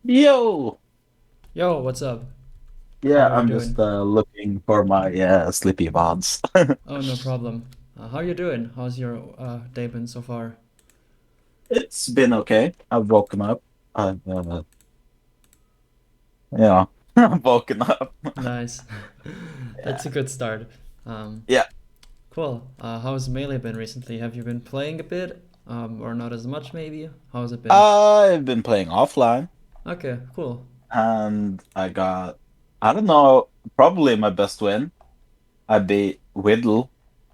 Yo! Yo, what's up? How Yeah, are you I'm doing? just looking for my sleepy mods. Oh, no problem. How are you doing? How's your day been so far? It's been okay. I've woken up. I've yeah, I've woken up. Nice. That's Yeah. a good start. Um, Yeah. cool. How's Melee been recently? Have you been playing a bit? Or not as much maybe? How's it been? I've been playing offline Okay, cool. and I don't know, probably my best win. I beat Whittle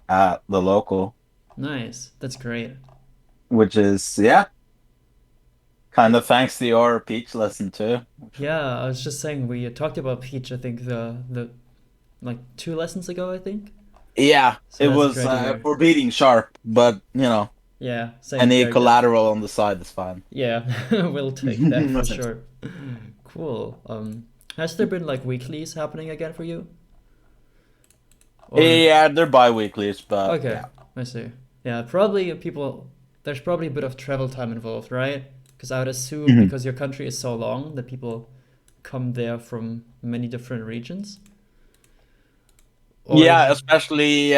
at the local, Nice. That's great. which is yeah, kind of thanks to your Peach lesson too. Yeah, I was just saying we talked about Peach, I think the like 2 lessons ago, I think. Yeah, So it that's was great to hear. for beating Sharp, but Yeah, same any character. collateral on the side is fine. Yeah, we'll take that for sure. Cool. Has there been like weeklies happening again for you? Or Yeah, they're bi-weeklies, but okay, yeah. I see. Yeah, probably people. There's probably a bit of travel time involved, right? Because I would assume Mhm. because your country is so long that people come there from many different regions. Or Yeah, especially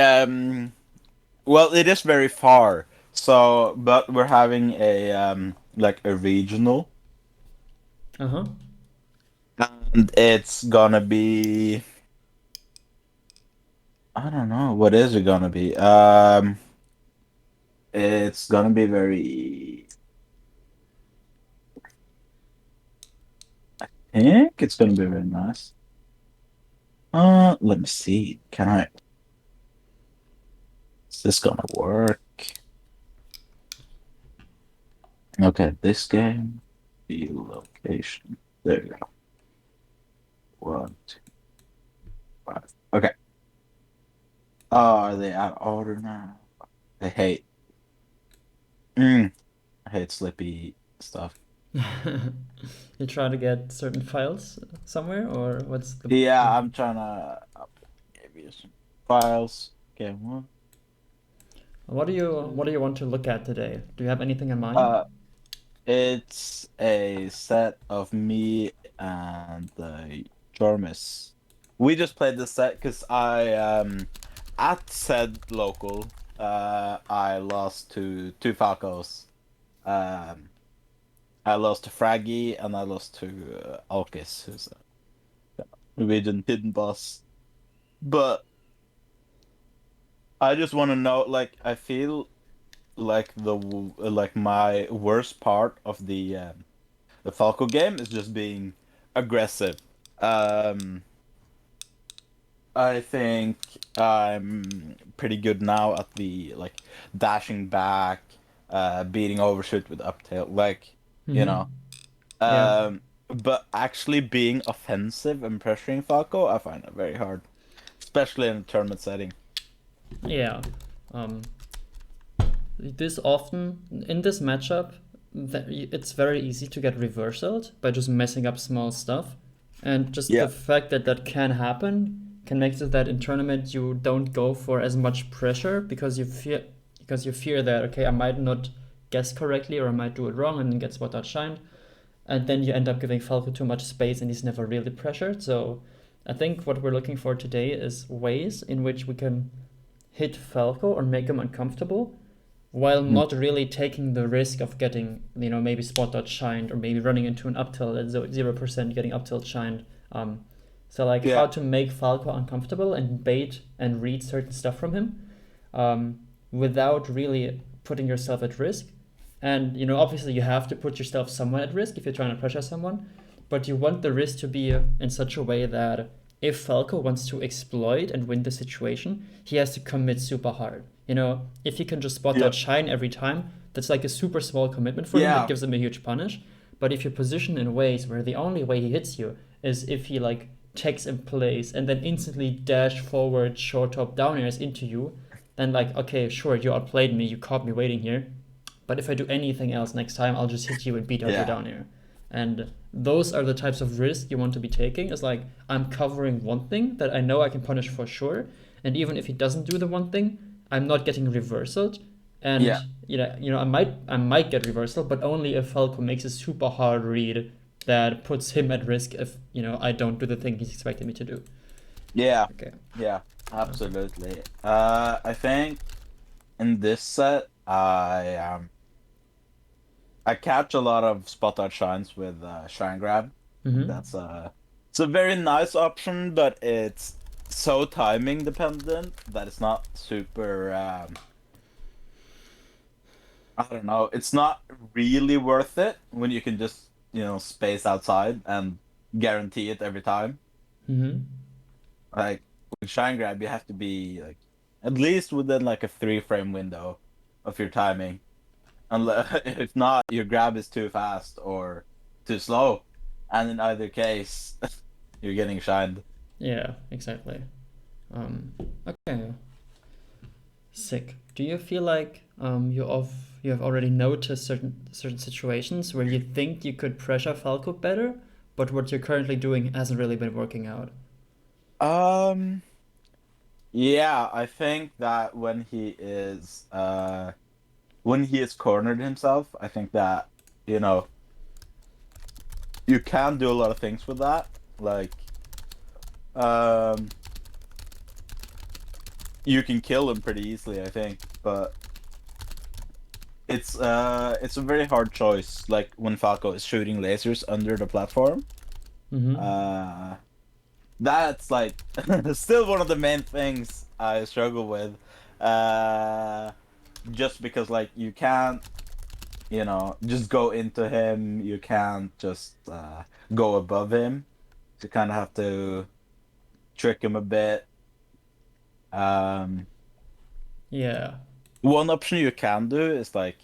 well, it is very far. So, but we're having a like a regional uh-huh. and it's gonna be I don't know, what is it gonna be? It's gonna be very I think it's gonna be very nice. Let me see. Is this gonna work? Okay, this game, the location. There you go. 1, 2, 5. Okay. Oh, are they out of order now? I hate. Mm, I hate slippy stuff. You try to get certain files somewhere, or what's the Yeah, what? I'm trying to give you some files. Okay, one. What do you want to look at today? Do you have anything in mind? Uh, it's a set of me and Jormis. We just played this set because I at said local I lost to two Falcos. Um, I lost to Fraggy and I lost to Alkis, who's a Norwegian hidden boss. But I just want to know, like, I feel like like my worst part of the Falco game is just being aggressive. Um, I think I'm pretty good now at the like dashing back, beating overshoot with uptail, like you Mm-hmm. know. Yeah. But actually being offensive and pressuring Falco, I find it very hard, especially in a tournament setting. Yeah. Um, this often in this matchup, it's very easy to get reversaled by just messing up small stuff, and just the Yeah, fact that that can happen can make it that in tournament you don't go for as much pressure because you fear that okay I might not guess correctly or I might do it wrong and then get spot outshined, and then you end up giving Falco too much space and he's never really pressured. So I think what we're looking for today is ways in which we can hit Falco or make him uncomfortable while mhm. not really taking the risk of getting, maybe spot dot shined or maybe running into an up tilt at 0% getting up tilt shined. So, like, how Yeah, to make Falco uncomfortable and bait and read certain stuff from him um, without really putting yourself at risk. And, obviously, you have to put yourself somewhat at risk if you're trying to pressure someone, but you want the risk to be in such a way that if Falco wants to exploit and win the situation, he has to commit super hard. If he can just spot yeah, that shine every time, that's like a super small commitment for him that yeah, gives him a huge punish. But if you position in ways where the only way he hits you is if he like takes in place and then instantly dash forward, short top down airs into you, then like okay, sure, you outplayed me, you caught me waiting here. But if I do anything else next time, I'll just hit you and beat out your yeah, down air. And those are the types of risks you want to be taking. It's like I'm covering one thing that I know I can punish for sure, and even if he doesn't do the one thing, I'm not getting reversaled. And yeah, I might get reversal, but only if Falco makes a super hard read that puts him at risk if, I don't do the thing he's expecting me to do. Yeah, Okay. yeah, absolutely. I think in this set, I catch a lot of spot out shines with shine grab. Mm-hmm. It's a very nice option, but it's so timing dependent that it's not super. I don't know. It's not really worth it when you can just space outside and guarantee it every time. Mm-hmm. Like with shine grab, you have to be like at least within like a 3 frame window of your timing. Unless if not, your grab is too fast or too slow, and in either case, you're getting shined. Yeah, exactly. Okay. Sick. Do you feel like you have already noticed certain situations where you think you could pressure Falco better, but what you're currently doing hasn't really been working out? Um, yeah, I think that when he is cornered himself, I think that you know you can do a lot of things with that. Like, um, you can kill him pretty easily, I think, but it's a very hard choice. Like when Falco is shooting lasers under the platform. Mm-hmm. Uh, that's like still one of the main things I struggle with. Uh, just because like you can't, just go into him. You can't just go above him. So you kind of have to trick him a bit. Um, Yeah. One option you can do is like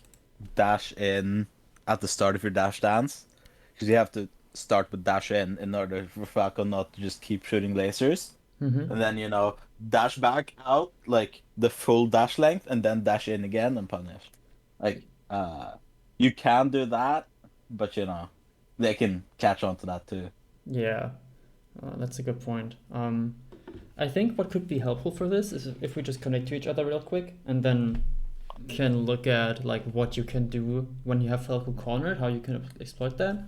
dash in at the start of your dash dance, because you have to start with dash in order for Falco not to just keep shooting lasers. Mm-hmm. And then, dash back out like the full dash length and then dash in again and punish. Like, you can do that, but they can catch on to that too. Yeah. That's a good point. I think what could be helpful for this is if we just connect to each other real quick and then can look at like what you can do when you have Falco cornered, how you can exploit that.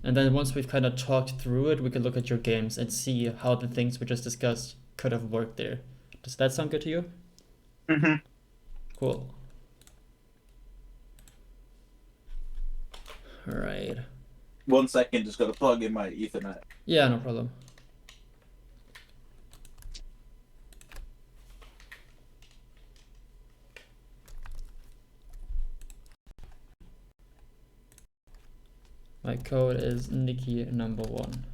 And then once we've kind of talked through it, we can look at your games and see how the things we just discussed could have worked there. Does that sound good to you? Hmm. Cool. All right. 1 second, just gotta plug in my Ethernet. Yeah, no problem. My code is Nicki number 1.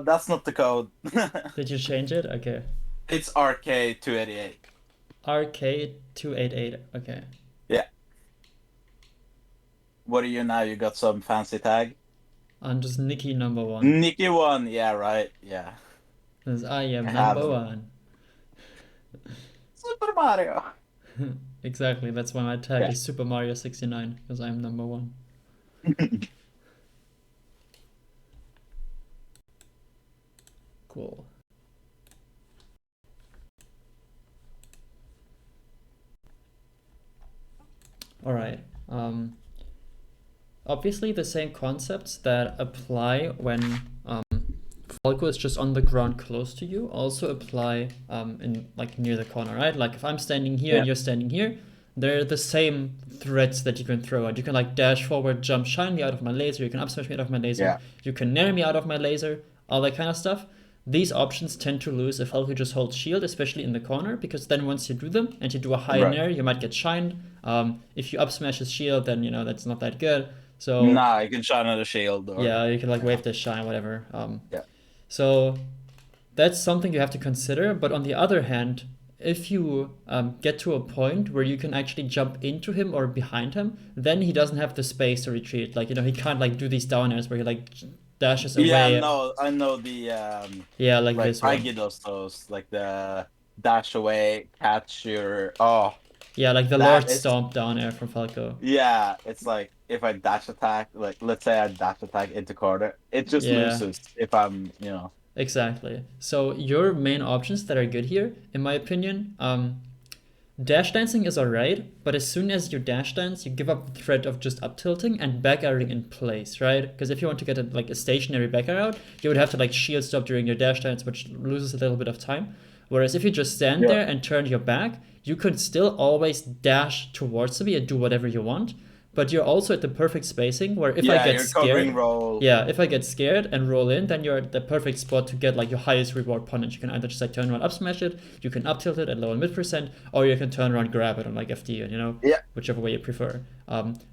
That's not the code. Did you change it? Okay. It's RK288. RK288. Okay. Yeah. What are you now? You got some fancy tag? I'm just Nicki number 1. Nicki one. Yeah, right. Yeah. Because I I am have number it. 1. Super Mario. Exactly. That's why my tag Yeah. is Super Mario 69 because I am number 1. Cool. All right. Obviously, the same concepts that apply when Falco is just on the ground close to you also apply in like near the corner, right? Like if I'm standing here and Yeah. you're standing here, they're the same threats that you can throw at. You can like dash forward, jump, shine me out of my laser. You can up smash me out of my laser. Yeah. You can nair me out of my laser. All that kind of stuff. These options tend to lose if Falco just holds shield, especially in the corner, because then once you do them and you do a high Right. nair, you might get shined. If you up smash his shield, then that's not that good. So Nah, I can shine on a shield yeah, or you can like yeah. wave this shine, whatever. Yeah. So that's something you have to consider. But on the other hand, if you get to a point where you can actually jump into him or behind him, then he doesn't have the space to retreat. Like, he can't like do these down airs where he like dashes Yeah, away. no, I know the Yeah, like like this I one. get those like the dash away, catch your oh Yeah, like the that Lord is Stomp down air from Falco. yeah, it's like if I dash attack, like let's say I dash attack into corner, it just Yeah, loses if I'm. exactly. So your main options that are good here, in my opinion, dash dancing is alright, but as soon as you dash dance, you give up the threat of just up tilting and back airing in place, right? Because if you want to get a stationary back air out, you would have to like shield stop during your dash dance, which loses a little bit of time. Whereas if you just stand Yeah. there and turn your back, you could still always dash towards me and do whatever you want. But you're also at the perfect spacing where if I Yeah, get you're covering scared, roll. yeah, if I get scared and roll in, then you're at the perfect spot to get like your highest reward punish. You can either just like turn around up smash it, you can up tilt it at low and mid percent, or you can turn around grab it on like FD, and Yeah. whichever way you prefer.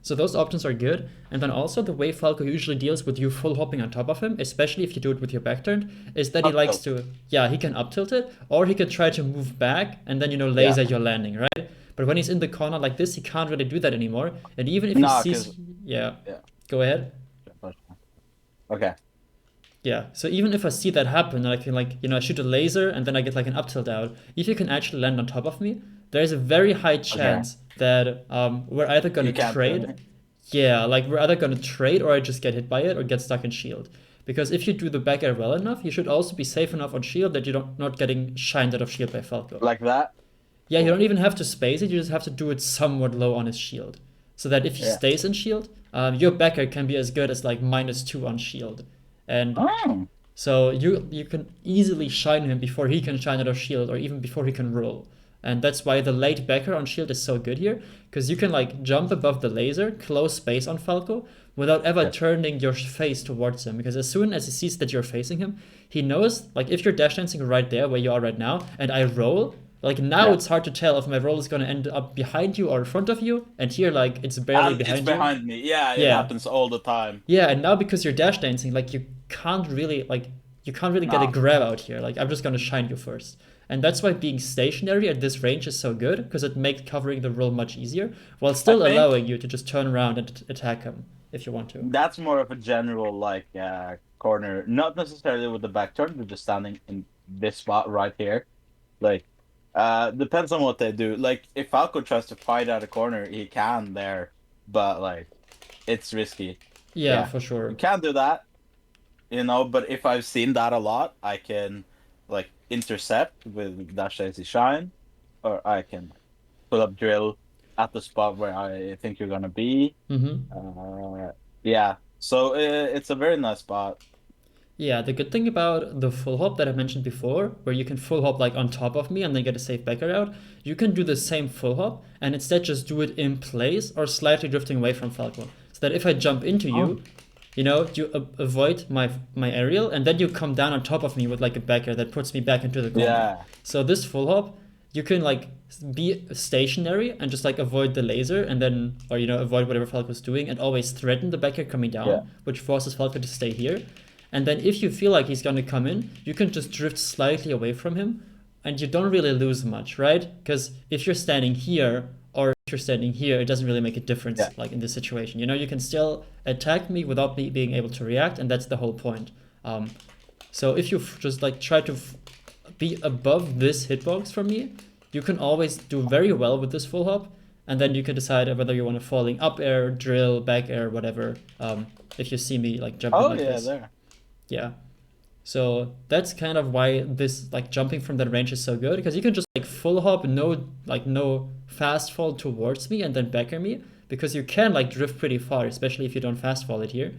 So those options are good. And then also the way Falco usually deals with you full hopping on top of him, especially if you do it with your back turned, is that he Up likes tilt. to, yeah, he can up tilt it, or he can try to move back and then Yeah. laser your landing, right? But when he's in the corner like this, he can't really do that anymore. And even if he Nah, because sees, yeah, yeah. go ahead. Okay. Yeah, so even if I see that happen, and I can like, I shoot a laser and then I get like an up tilt out, if you can actually land on top of me, there's a very high Okay. chance that we're either gonna You can't do trade. anything. Yeah, like we're either gonna trade or I just get hit by it or get stuck in shield. Because if you do the back air well enough, you should also be safe enough on shield that you're not getting shined out of shield by Falco. Like that. Yeah, you Cool. don't even have to space it, you just have to do it somewhat low on his shield. So that if he Yeah. stays in shield, your back air can be as good as like -2 on shield. And Oh. so you can easily shine him before he can shine out of shield or even before he can roll. And that's why the late backer on shield is so good here, because you can like jump above the laser, close space on Falco, without ever Yeah. turning your face towards him. Because as soon as he sees that you're facing him, he knows, like if you're dash dancing right there where you are right now, and I roll, like now Yeah. it's hard to tell if my roll is gonna end up behind you or in front of you, and here like it's barely And it's behind you. behind me. Yeah, it Yeah, happens all the time. yeah, and now because you're dash dancing, like you can't really get a No. grab out here. Like I'm just gonna shine you first. And that's why being stationary at this range is so good, because it makes covering the roll much easier, while I still think allowing you to just turn around and attack him if you want to. that's more of a general like corner, not necessarily with the back turn, but just standing in this spot right here. Like depends on what they do. Like if Falco tries to fight out a corner, he can there, but like it's risky. Yeah, Yeah. for You sure. can't do that, but if I've seen that a lot, I can like intercept with Dash Daisy Shine, or I can pull up drill at the spot where I think you're gonna be. Mm-hmm. Yeah, so it's a very nice spot. Yeah, the good thing about the full hop that I mentioned before, where you can full hop like on top of me and then get a safe backer out, you can do the same full hop and instead just do it in place or slightly drifting away from Falco. So that if I jump into Oh. you, you avoid my aerial and then you come down on top of me with like a backer that puts me back into the corner. Yeah, So this full hop, you can like be stationary and just like avoid the laser and then, or avoid whatever Falco's doing and always threaten the backer coming down, yeah, which forces Falco to stay here. And then if you feel like he's gonna come in, you can just drift slightly away from him and you don't really lose much, right? Because if you're standing here or if you're standing here, it doesn't really make a difference yeah. like in this situation. You can still attack me without me being able to react, and that's the whole point. So if you just like try to be above this hitbox from me, you can always do very well with this full hop, and then you can decide whether you want to falling up air, drill, back air, whatever. If you see me like jumping Oh like yeah, this. there. Yeah. So that's kind of why this like jumping from that range is so good, because you can just like full hop, no fast fall towards me and then backer me, because you can like drift pretty far, especially if you don't fast fall it here.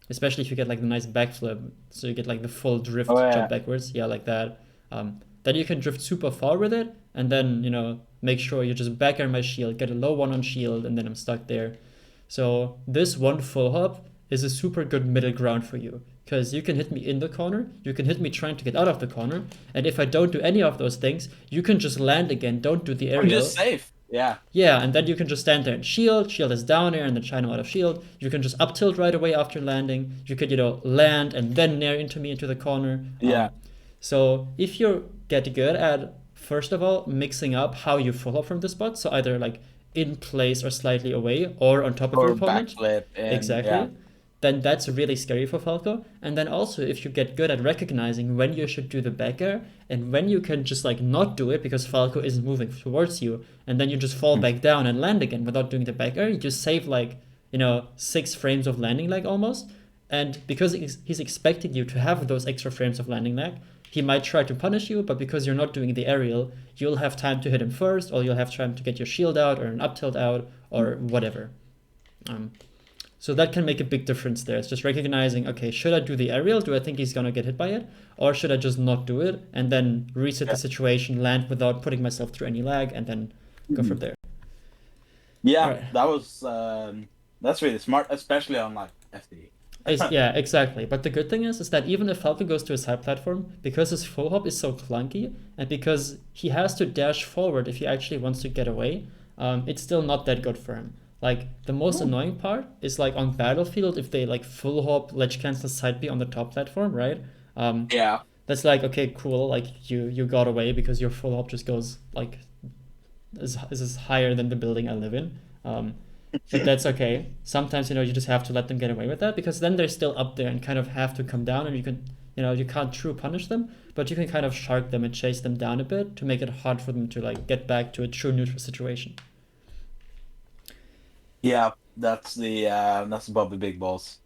Especially if you get like the nice backflip, so you get like the full drift Oh yeah, jump backwards, yeah, like that. Then you can drift super far with it, and then make sure you just backer my shield, get a low one on shield, and then I'm stuck there. So this one full hop is a super good middle ground for you. Because you can hit me in the corner, you can hit me trying to get out of the corner, and if I don't do any of those things, you can just land again, don't do the Or just aerial. safe. Yeah. Yeah, and then you can just stand there and shield. Shield is down air and then China out of shield. You can just up tilt right away after landing. You could, land and then nair into me into the corner. Yeah. So if you get good at, first of all, mixing up how you full up from the spot, so either like in place or slightly away or on top of your Or opponent, backflip and exactly, yeah. then that's really scary for Falco. And then also, if you get good at recognizing when you should do the back air and when you can just like not do it because Falco isn't moving towards you, and then you just fall back down and land again without doing the back air, you just save like, 6 frames of landing lag almost. And because he's expecting you to have those extra frames of landing lag, he might try to punish you, but because you're not doing the aerial, you'll have time to hit him first, or you'll have time to get your shield out or an up tilt out or whatever. So that can make a big difference there. It's just recognizing, okay, should I do the aerial? Do I think he's gonna get hit by it? Or should I just not do it and then reset the situation, land without putting myself through any lag, and then go from there? Yeah, Alright. that was that's really smart, especially on like FD. Yeah, exactly. But the good thing is that even if Falco goes to a side platform, because his full hop is so clunky, and because he has to dash forward if he actually wants to get away, it's still not that good for him. Like, the most annoying part is like on Battlefield, if they like full hop ledge cancel side B on the top platform, right? Yeah. That's like, okay, cool, like you got away because your full hop just goes like is higher than the building I live in. But that's okay. Sometimes, you just have to let them get away with that, because then they're still up there and kind of have to come down, and you can, you can't true punish them, but you can kind of shark them and chase them down a bit to make it hard for them to like get back to a true neutral situation. Yeah, that's above the big balls.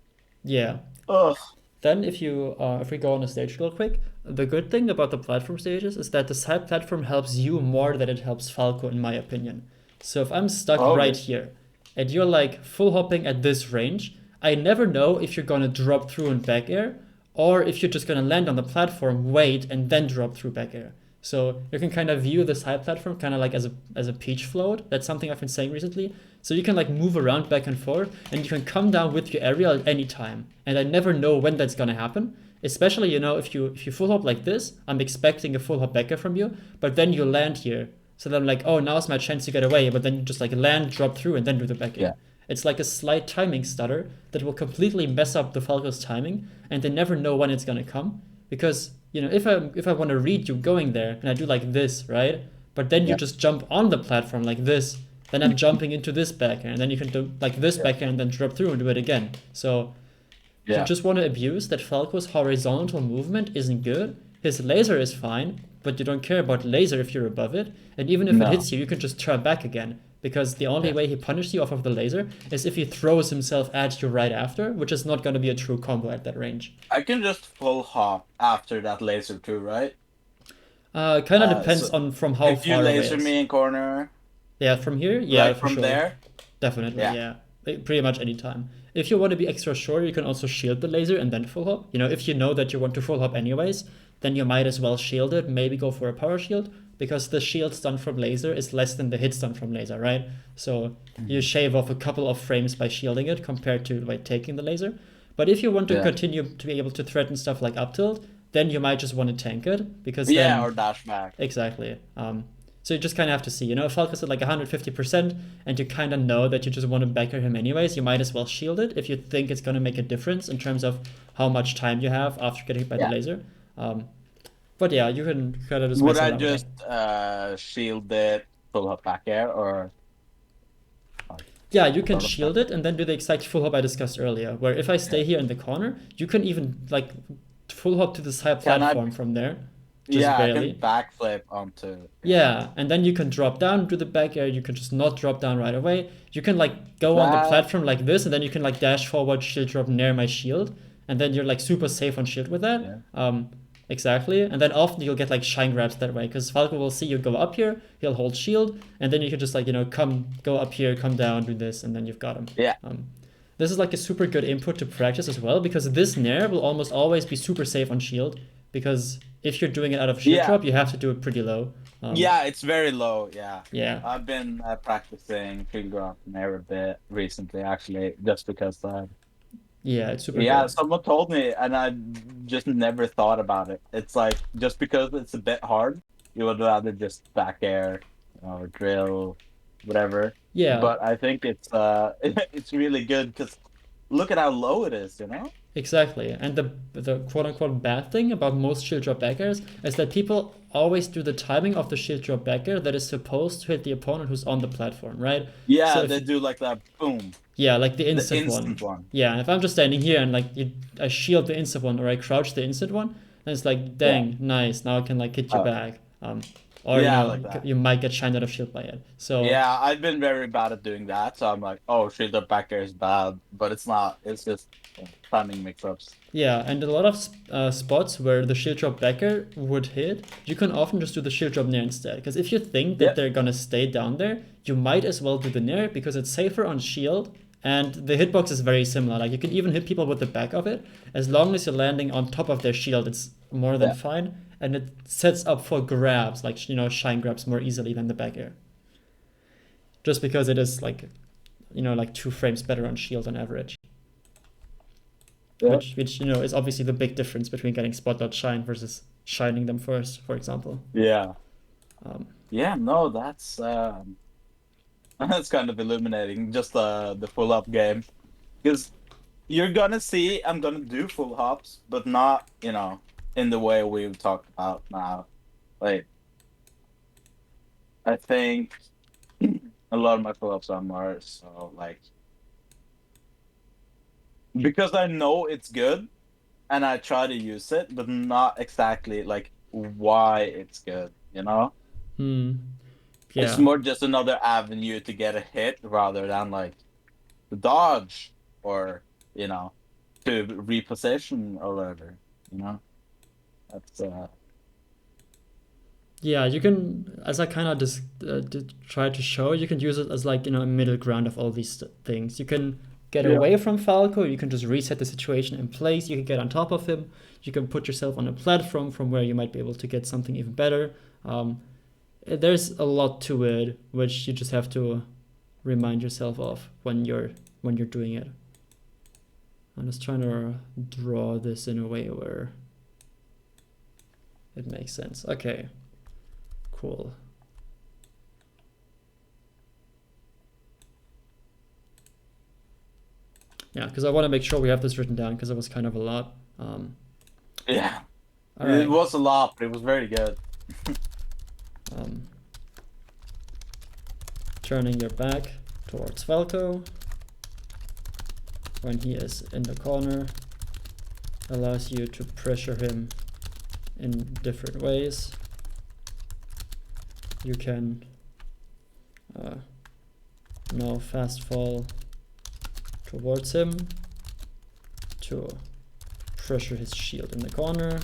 Yeah. Ugh. Then if we go on a stage real quick, the good thing about the platform stages is that the side platform helps you more than it helps Falco, in my opinion. So if I'm stuck right here and you're like full hopping at this range, I never know if you're gonna drop through in back air or if you're just gonna land on the platform, wait, and then drop through back air. So you can kind of view the side platform kind of like as a peach float. That's something I've been saying recently. So you can like move around back and forth, and you can come down with your aerial at any time. And I never know when that's gonna happen. Especially, if you full hop like this, I'm expecting a full hop back air from you, but then you land here. So then I'm like, oh, now's my chance to get away, but then you just like land, drop through, and then do the back air. Yeah. It's like a slight timing stutter that will completely mess up the Falco's timing, and they never know when it's gonna come. Because, if I want to read you going there, and I do like this, right? But then you just jump on the platform like this, then I'm jumping into this back air, and then you can do like this back air and then drop through and do it again. So you just want to abuse that Falco's horizontal movement isn't good. His laser is fine, but you don't care about laser if you're above it. And even if it hits you, you can just turn back again. Because the only way he punishes you off of the laser is if he throws himself at you right after, which is not going to be a true combo at that range. I can just full hop after that laser too, right? Kind of depends on from how if far you away laser it is. me in corner, Yeah, from here? Yeah, like for from sure. there. Definitely, yeah. Pretty much any time. If you want to be extra sure, you can also shield the laser and then full hop. If you know that you want to full hop anyways, then you might as well shield it, maybe go for a power shield, because the shield stun from laser is less than the hit stun from laser, right? So you shave off a couple of frames by shielding it compared to like taking the laser. But if you want to continue to be able to threaten stuff like up tilt, then you might just want to tank it, because then, or dash back. Exactly. So you just kind of have to see, if Falco's at like 150% and you kind of know that you just want to backer him anyways, you might as well shield it if you think it's going to make a difference in terms of how much time you have after getting hit by the laser. But yeah, you can kind of just Would I just shield it, full hop back air, or? Yeah, you can shield it and then do the exact full hop I discussed earlier, where if I stay here in the corner, you can even like full hop to the side platform from there. Just barely. I can backflip onto. Yeah, and then you can drop down, do the back air. You can just not drop down right away. You can like go on the platform like this, and then you can like dash forward, shield drop near my shield, and then you're like super safe on shield with that. Exactly, and then often you'll get like shine grabs that way, because Falco will see you go up here, he'll hold shield, and then you can just like go up here, come down, do this, and then you've got him. Yeah. This is like a super good input to practice as well, because this nair will almost always be super safe on shield, because if you're doing it out of shield drop, you have to do it pretty low. It's very low. Yeah. I've been practicing shield drop nair a bit recently, actually, just because Yeah, it's super Yeah, good. someone told me, and I just never thought about it. It's like just because it's a bit hard, you would rather just back air or drill, whatever. Yeah, But I think it's it's really good because look at how low it is, you know? exactly. And the quote unquote bad thing about most shield drop backers is that people always do the timing of the shield drop backer that is supposed to hit the opponent who's on the platform, right? So Yeah, if they do like that boom, yeah, like the the instant instant one. one. Yeah, if I'm just standing here and I shield the instant one or I crouch the instant one, then it's like, Yeah. dang, nice. Now I can like hit you Oh, back. Or yeah, like that. you might get shined out of shield by it. So Yeah, I've been very bad at doing that, so I'm like, oh shit, the back air is bad, but it's not. It's just timing mix-ups. yeah, and a lot of spots where the shield drop backer would hit, you can often just do the shield drop nair instead. Because if you think that Yep. they're gonna stay down there, you might as well do the nair because it's safer on shield and the hitbox is very similar. Like you can even hit people with the back of it. As long as you're landing on top of their shield, it's more than Yeah. fine. And it sets up for grabs, like shine grabs more easily than the back air. Just because it is like like 2 frames better on shield on average. Yeah. Which is obviously the big difference between getting spot shine versus shining them first, for example. Yeah. Um, Yeah, no, that's that's kind of illuminating, just the full up game. Because you're gonna see I'm gonna do full hops, but not, in the way we've talked about now. Like I think a lot of my full ups are more so like because I know it's good and I try to use it, but not exactly like why it's good, you know? hmm, It's yeah, more just another avenue to get a hit rather than like the dodge or, you know, to reposition or whatever, you know? That's yeah. You can, as I kind of just did try to show, you can use it as like a middle ground of all these things. You can get yeah. away from Falco. You can just reset the situation in place. You can get on top of him. You can put yourself on a platform from where you might be able to get something even better. There's a lot to it, which you just have to remind yourself of when you're doing it. I'm just trying to draw this in a way where it makes sense. Okay, cool. Yeah, because I want to make sure we have this written down because it was kind of a lot. Yeah. All It right. was a lot, but it was very good. Um, turning your back towards Falco when he is in the corner allows you to pressure him in different ways. You can now fast fall towards him to pressure his shield in the corner.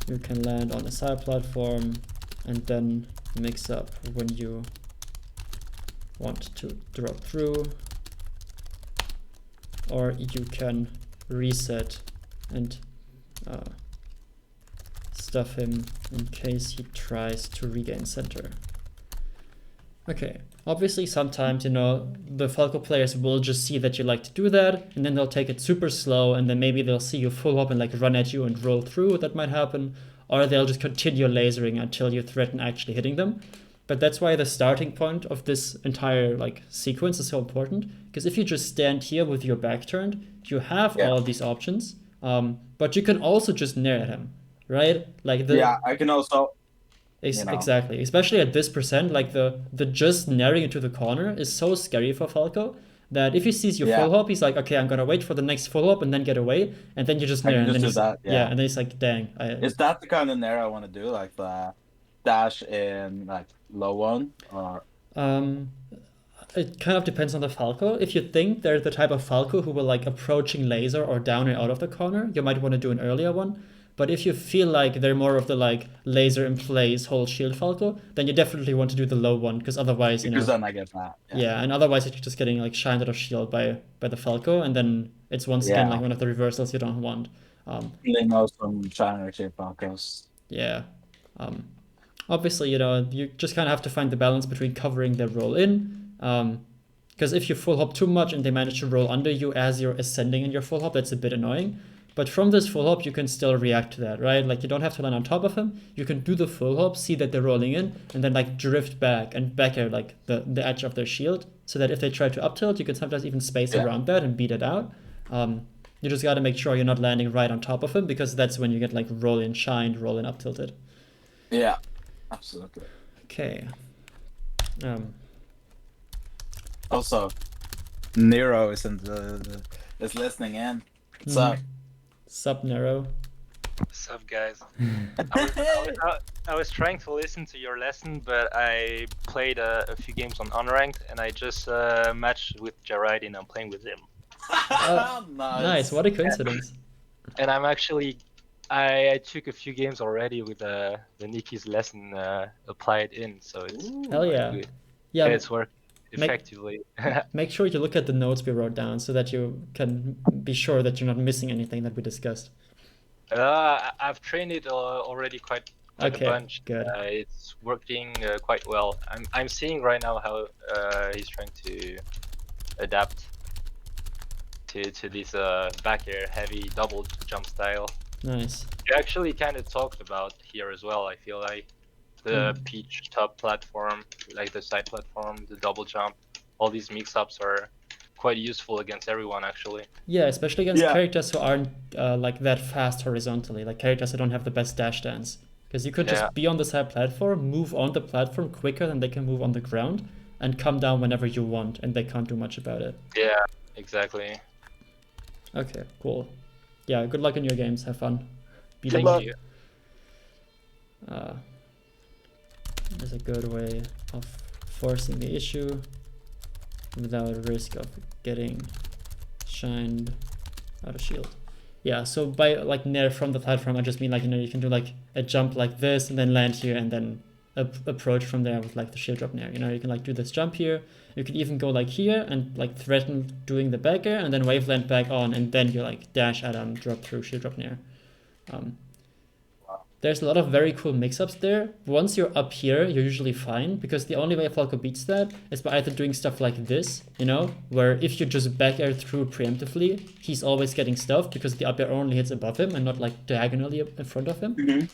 You can land on a side platform and then mix up when you want to drop through, or you can reset and stuff him in case he tries to regain center. Okay, obviously sometimes, the Falco players will just see that you like to do that, and then they'll take it super slow, and then maybe they'll see you full up and like run at you and roll through, that might happen, or they'll just continue lasering until you threaten actually hitting them. But that's why the starting point of this entire like sequence is so important, because if you just stand here with your back turned, you have Yeah. all these options, but you can also just nair at him, right? Like Yeah, I can also, exactly, especially at this percent, like the just naring into the corner is so scary for Falco that if he sees you yeah, full hop, he's like, okay, I'm gonna wait for the next full hop and then get away, and then you just I nair, can and just then do he's that. yeah, Yeah. and then he's like, dang, Is that the kind of nair I want to do, like the dash in like low one or um, it kind of depends on the Falco. If you think they're the type of Falco who will like approaching laser or down and out of the corner, you might want to do an earlier one. But if you feel like they're more of the like laser in place whole shield Falco, then you definitely want to do the low one because otherwise, because then I get that. Yeah. yeah, and otherwise you're just getting like shined out of shield by the Falco, and then it's once again like Yeah. one of the reversals you don't want. They know some China shape Falcos. Yeah. Um, Obviously, you just kind of have to find the balance between covering their roll in, Because if you full hop too much and they manage to roll under you as you're ascending in your full hop, that's a bit annoying. But from this full hop, you can still react to that, right? Like you don't have to land on top of him. You can do the full hop, see that they're rolling in, and then like drift back and back air like the edge of their shield, so that if they try to up tilt, you can sometimes even space around that and beat it out. You just got to make sure you're not landing right on top of him, because that's when you get like roll in shined, roll in up tilted. Yeah, absolutely. Okay. Also, Nero is is listening in. What's up? Sup, Nero? What's up, guys? I was trying to listen to your lesson, but I played a few games on unranked, and I just matched with Jared, and I'm playing with him. Nice. What a coincidence. And I'm actually, I took a few games already with the Nicki's lesson applied in, so it's hell yeah. good. Yeah, it's worked effectively. Make sure you look at the notes we wrote down so that you can be sure that you're not missing anything that we discussed. I've trained it already quite a bunch. Good. It's working quite well. I'm seeing right now how he's trying to adapt to this back air heavy double jump style. Nice. You actually kind of talked about here as well. I feel like the Peach top platform, like the side platform, the double jump, all these mix-ups are quite useful against everyone actually. Yeah, especially against characters who aren't like that fast horizontally, like characters who don't have the best dash dance. Because you could just be on the side platform, move on the platform quicker than they can move on the ground, and come down whenever you want, and they can't do much about it. Yeah, exactly. Okay, cool. Yeah, good luck in your games. Have fun. Thank you. There's a good way of forcing the issue without risk of getting shined out of shield. Yeah, so by like nair from the platform, I just mean like, you know, you can do like a jump like this and then land here and then approach from there with like the shield drop nair. You know, you can like do this jump here. You can even go like here and like threaten doing the back air and then wave land back on, and then you like dash at him, drop through, shield drop nair. There's a lot of very cool mix-ups there. Once you're up here, you're usually fine, because the only way Falco beats that is by either doing stuff like this, you know, where if you just back air through preemptively, he's always getting stuffed because the up air only hits above him and not like diagonally in front of him.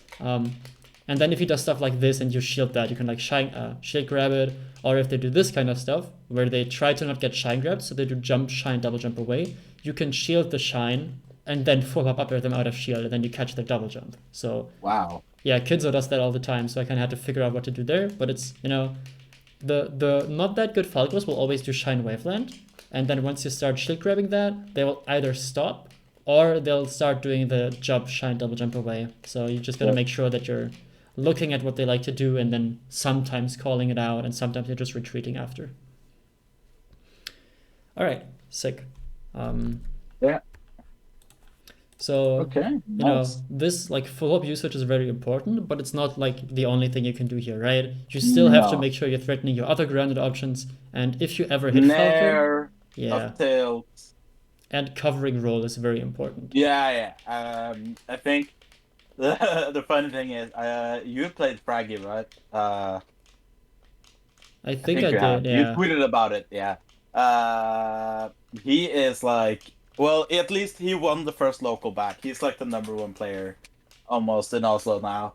And then if he does stuff like this and you shield that, you can like shield grab it, or if they do this kind of stuff where they try to not get shine grabbed, so they do jump, shine, double jump away, you can shield the shine and then full up air them out of shield, and then you catch the double jump. So wow. Yeah, Kidzo does that all the time, so I kind of had to figure out what to do there. But it's, you know, the not that good Falcos will always do shine waveland, and then once you start shield grabbing that, they will either stop or they'll start doing the jump, shine, double jump away. So you just gotta make sure that you're looking at what they like to do and then sometimes calling it out, and sometimes you're just retreating after. All right, sick. Yeah. So, okay, you know, this like full hop usage is very important, but it's not like the only thing you can do here, right? You still have to make sure you're threatening your other grounded options, and if you ever hit Falco, up tilt, and covering roll is very important. Yeah. I think the funny thing is, you played Fraggy, right? I think I did. Yeah. You tweeted about it. Yeah. He is like. Well, at least he won the first local back. He's like the #1 player, almost in Oslo now.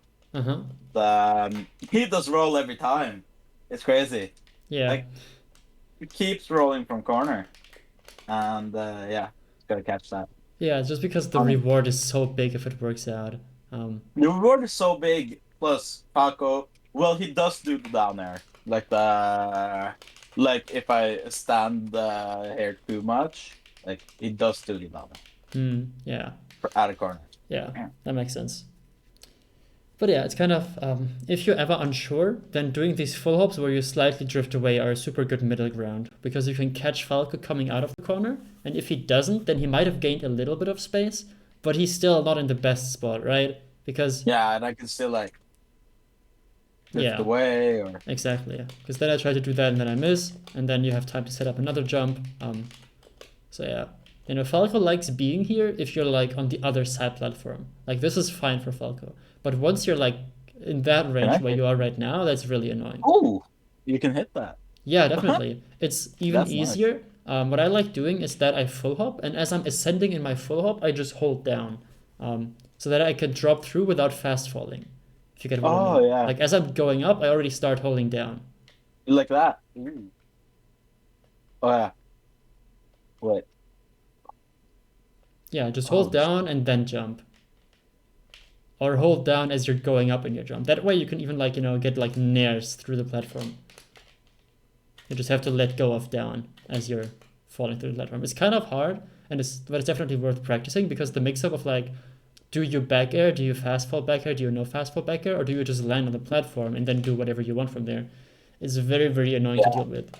He does roll every time. It's crazy. Yeah. Like, he keeps rolling from corner, and gotta catch that. Yeah, just because the reward is so big if it works out. The reward is so big. Plus Falco. Well, he does do the down air, like if I stand here too much. Like, he does do the down. Yeah. Out of corner. Yeah, that makes sense. But yeah, it's kind of, if you're ever unsure, then doing these full hops where you slightly drift away are a super good middle ground, because you can catch Falco coming out of the corner, and if he doesn't, then he might have gained a little bit of space, but he's still not in the best spot, right? Because... Yeah, and I can still, like, drift away, or... Exactly, yeah. Because then I try to do that, and then I miss, and then you have time to set up another jump. So yeah, you know, Falco likes being here if you're like on the other side platform. Like, this is fine for Falco. But once you're like in that range where you are right now, that's really annoying. Oh, you can hit that. Yeah, definitely. It's even That's nice. easier. What I like doing is that I full hop, and as I'm ascending in my full hop, I just hold down, so that I can drop through without fast falling. If you get what I Oh mean. yeah, Like as I'm going up, I already start holding down. like that. Ooh. Oh yeah. Wait. Yeah, just hold Oh, down and then jump. Or hold down as you're going up in your jump. That way you can even like, get like nairs through the platform. You just have to let go of down as you're falling through the platform. It's kind of hard, but it's definitely worth practicing because the mix up of like, do you back air, do you fast fall back air, do you no fast fall back air, or do you just land on the platform and then do whatever you want from there? Is very, very annoying to yeah. deal with.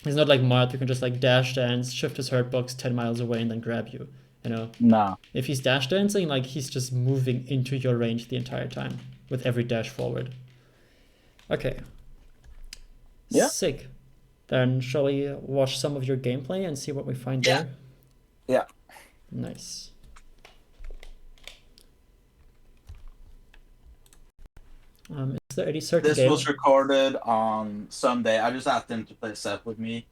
It's not like Marth who can just like dash dance, shift his hurt box 10 miles away and then grab you. You know, Nah. if he's dash dancing, like he's just moving into your range the entire time with every dash forward. Okay. Yeah. Sick. Then shall we watch some of your gameplay and see what we find Yeah. there? Yeah. Nice. Is there any certain This game? was recorded on Sunday. I just asked him to play set with me,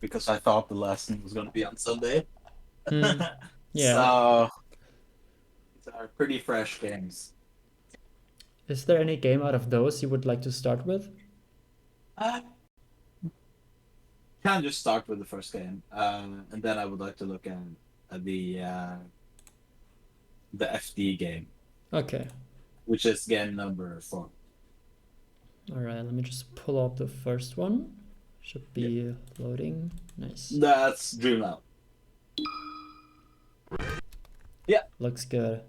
because I thought the lesson was going to be on Sunday. Yeah. So these are pretty fresh games. Is there any game out of those you would like to start with? Can just start with the first game, and then I would like to look at the FD game, Okay. which is game number 4. All right. Let me just pull up the first one. Should be loading. Nice. That's Dreamland. Looks good.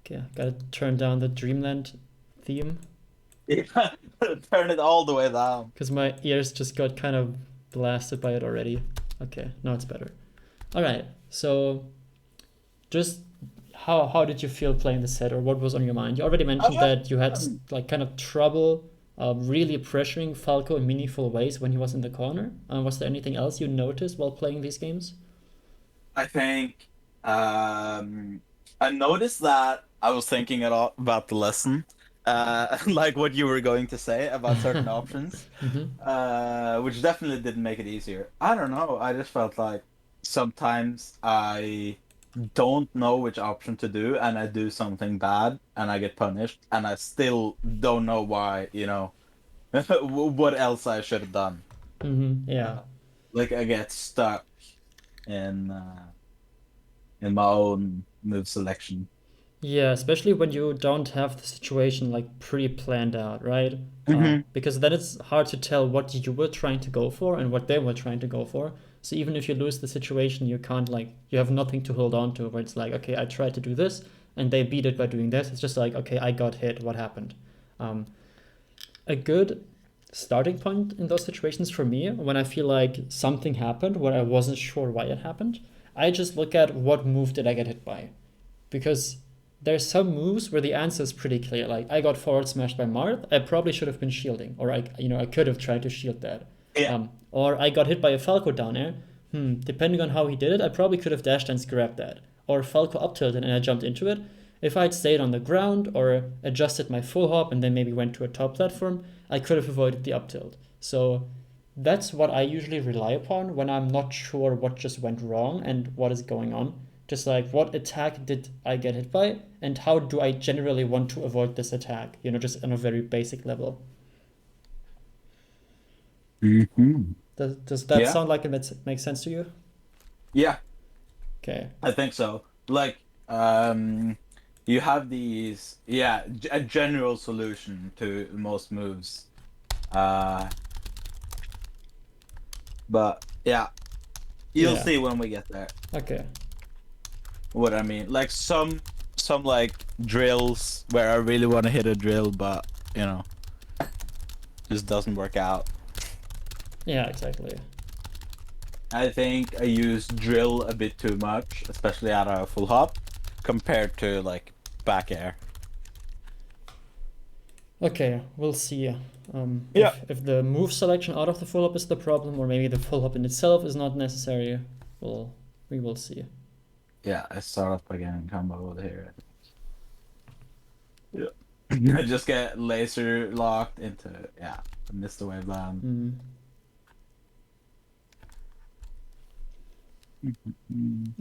Okay, gotta turn down the Dreamland theme Turn it all the way down. because my ears just got kind of blasted by it already. Okay, now it's better. All right, so just how did you feel playing the set, or what was on your mind? You already mentioned that you had like kind of trouble really pressuring Falco in meaningful ways when he was in the corner. Was there anything else you noticed while playing these games? I think I noticed that I was thinking a lot about the lesson, like what you were going to say about certain options, which definitely didn't make it easier. I don't know. I just felt like sometimes I don't know which option to do, and I do something bad, and I get punished, and I still don't know why. What else I should have done. Yeah. Like I get stuck in my own move selection. Yeah, especially when you don't have the situation like pre-planned out, right? Mhm. Because then it's hard to tell what you were trying to go for and what they were trying to go for. So even if you lose the situation, you can't like you have nothing to hold on to where it's like, okay, I tried to do this and they beat it by doing this. It's just like, okay, I got hit. What happened? A good starting point in those situations for me when I feel like something happened where I wasn't sure why it happened, I just look at what move did I get hit by, because there's some moves where the answer is pretty clear. Like I got forward smashed by Marth, I probably should have been shielding, or I could have tried to shield that. Yeah. Or I got hit by a Falco down air. Depending on how he did it, I probably could have dashed and grabbed that. Or Falco up tilted and I jumped into it. If I'd stayed on the ground or adjusted my full hop and then maybe went to a top platform, I could have avoided the up tilt. So that's what I usually rely upon when I'm not sure what just went wrong and what is going on. Just like what attack did I get hit by and how do I generally want to avoid this attack, just on a very basic level. Mm-hmm. Does that Yeah. sound like it makes sense to you? Yeah, Okay. I think so. Like, you have these, a general solution to most moves. But yeah, you'll Yeah. see when we get there Okay. what I mean. Like some like drills where I really want to hit a drill, but just doesn't work out. Yeah, exactly. I think I use drill a bit too much, especially at a full hop, compared to like back air. Okay, we'll see. Yeah. If the move selection out of the full hop is the problem, or maybe the full hop in itself is not necessary, we will see. Yeah, I start up again combo over here. Yeah. I just get laser locked into I missed the wave land.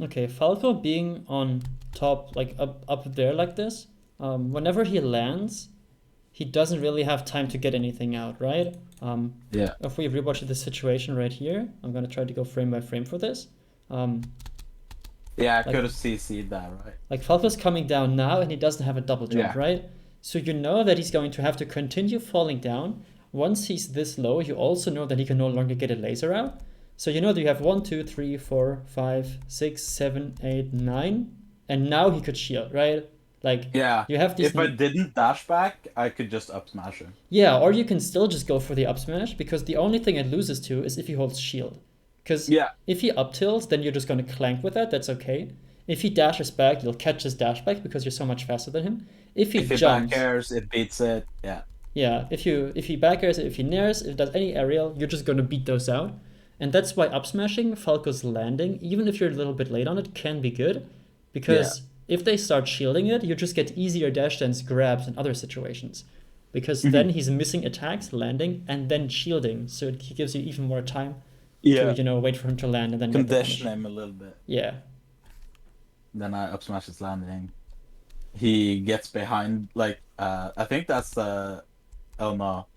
Okay, Falco being on top, like up there like this, whenever he lands, he doesn't really have time to get anything out, right? Yeah. If we rewatch this situation right here, I'm gonna try to go frame by frame for this. Yeah, I Like- could have CC'd that, right? Like Falco's coming down now and he doesn't have a double jump, Yeah. right? So you know that he's going to have to continue falling down. Once he's this low, you also know that he can no longer get a laser out. So you know that you have 1, 2, 3, 4, 5, 6, 7, 8, 9, and now he could shield, right? Like Yeah. you have these. If I didn't dash back, I could just up smash him. Yeah, or you can still just go for the up smash because the only thing it loses to is if he holds shield. Because Yeah. if he up tilts, then you're just gonna clank with that. That's okay. If he dashes back, you'll catch his dash back because you're so much faster than him. If he If he jumps, back airs, it beats it. Yeah. yeah, if he back airs, if he nairs, if it does any aerial, you're just gonna beat those out. And that's why up smashing Falco's landing, even if you're a little bit late on it, can be good. Because if they start shielding it, you just get easier dash dance grabs in other situations. Because then he's missing attacks, landing, and then shielding. So it gives you even more time Yeah. to, wait for him to land and then get the Condition punish. him a little bit. Yeah. Then I up smash his landing. He gets behind, like, I think that's the. Oh no.